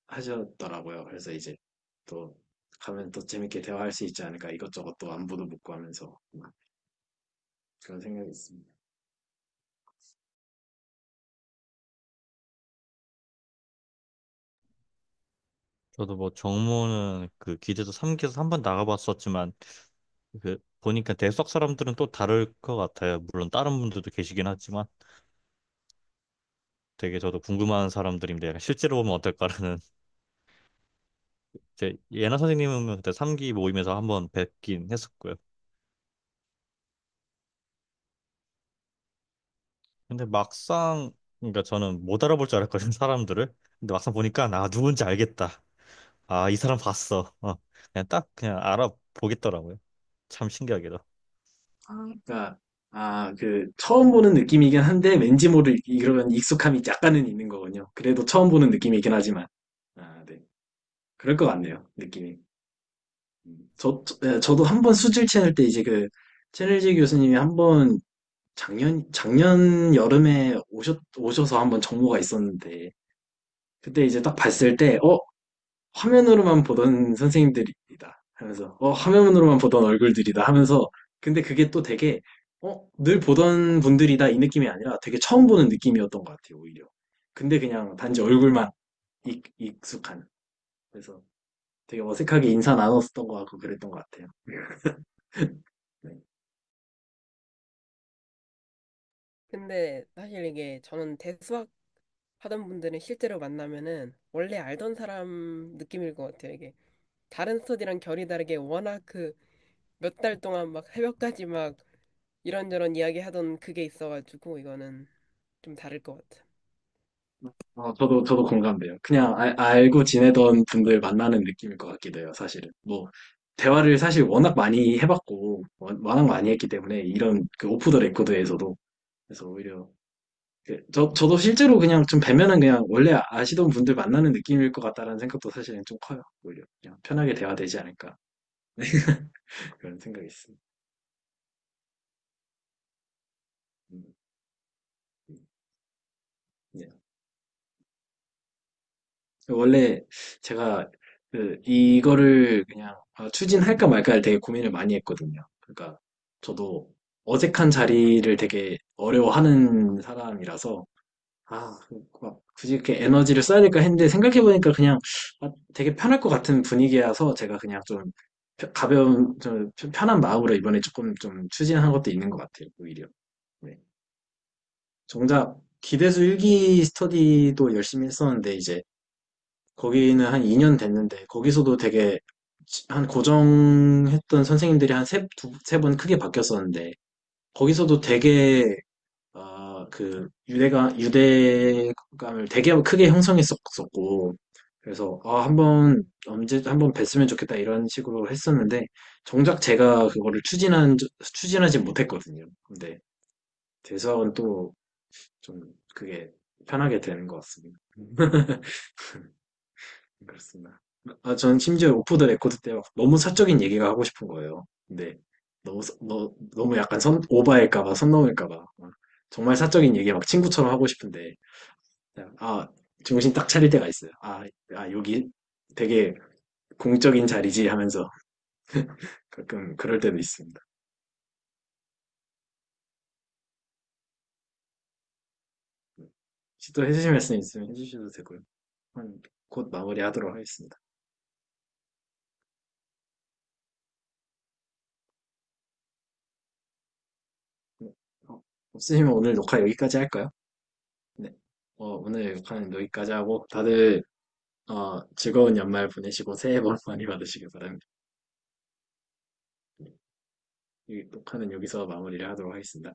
하셨더라고요. 그래서 이제 또 가면 또 재밌게 대화할 수 있지 않을까 이것저것 또 안부도 묻고 하면서 그런 생각이 있습니다. 저도 뭐 정모는 그 기대도 3기에서 한 번 나가봤었지만 보니까 대수학 사람들은 또 다를 것 같아요. 물론 다른 분들도 계시긴 하지만 되게 저도 궁금한 사람들인데 약간 실제로 보면 어떨까라는 제 예나 선생님은 그때 3기 모임에서 한 번 뵙긴 했었고요. 근데 막상 그러니까 저는 못 알아볼 줄 알았거든요, 사람들을. 근데 막상 보니까 누군지 알겠다. 이 사람 봤어. 그냥 딱 그냥 알아보겠더라고요. 참 신기하게도. 그러니까 처음 보는 느낌이긴 한데 왠지 모를 이런 익숙함이 약간은 있는 거군요. 그래도 처음 보는 느낌이긴 하지만 네. 그럴 것 같네요. 느낌이. 저도 한 번 수질 채널 때 이제 채널지 교수님이 한번 작년 여름에 오셔서 한번 정모가 있었는데, 그때 이제 딱 봤을 때, 화면으로만 보던 선생님들이다 하면서, 화면으로만 보던 얼굴들이다 하면서, 근데 그게 또 되게, 늘 보던 분들이다 이 느낌이 아니라 되게 처음 보는 느낌이었던 것 같아요, 오히려. 근데 그냥 단지 얼굴만 익숙한. 그래서 되게 어색하게 인사 나눴었던 것 같고 그랬던 것 같아요. 네. 근데 사실 이게 저는 대수학 하던 분들은 실제로 만나면은 원래 알던 사람 느낌일 것 같아요. 이게 다른 스터디랑 결이 다르게 워낙 그 몇 달 동안 막 새벽까지 막 이런저런 이야기 하던 그게 있어가지고 이거는 좀 다를 것 같아. 저도 공감돼요. 그냥 알고 지내던 분들 만나는 느낌일 것 같기도 해요, 사실은. 뭐, 대화를 사실 워낙 많이 해봤고, 워낙 많이 했기 때문에, 이런 오프 더 레코드에서도. 그래서 오히려, 저도 실제로 그냥 좀 뵈면은 그냥 원래 아시던 분들 만나는 느낌일 것 같다라는 생각도 사실은 좀 커요, 오히려. 그냥 편하게 대화되지 않을까. 그런 생각이 있습니다. 원래 제가 이거를 그냥 추진할까 말까를 되게 고민을 많이 했거든요. 그러니까 저도 어색한 자리를 되게 어려워하는 사람이라서 막 굳이 이렇게 에너지를 써야 될까 했는데 생각해보니까 그냥 되게 편할 것 같은 분위기라서 제가 그냥 좀 가벼운, 좀 편한 마음으로 이번에 조금 좀 추진한 것도 있는 것 같아요, 오히려. 네. 정작 기대수 일기 스터디도 열심히 했었는데 이제 거기는 한 2년 됐는데 거기서도 되게 한 고정했던 선생님들이 한 세 번 크게 바뀌었었는데 거기서도 되게 그 유대감을 되게 크게 형성했었고 그래서 한번 뵀으면 좋겠다 이런 식으로 했었는데 정작 제가 그거를 추진하지 못했거든요. 근데 대수학은 또 좀 그게 편하게 되는 것 같습니다. 그렇습니다. 전 심지어 오프 더 레코드 때 막 너무 사적인 얘기가 하고 싶은 거예요. 근데 너무 약간 오버할까 봐, 선 넘을까 봐. 정말 사적인 얘기 막 친구처럼 하고 싶은데, 그냥, 정신 딱 차릴 때가 있어요. 여기 되게 공적인 자리지 하면서 가끔 그럴 때도 있습니다. 또 해주실 말씀 있으면 해주셔도 되고요. 곧 마무리하도록 하겠습니다. 네. 없으시면 오늘 녹화 여기까지 할까요? 네. 오늘 녹화는 여기까지 하고 다들 즐거운 연말 보내시고 새해 복 많이 받으시길 바랍니다. 이 녹화는 여기서 마무리를 하도록 하겠습니다.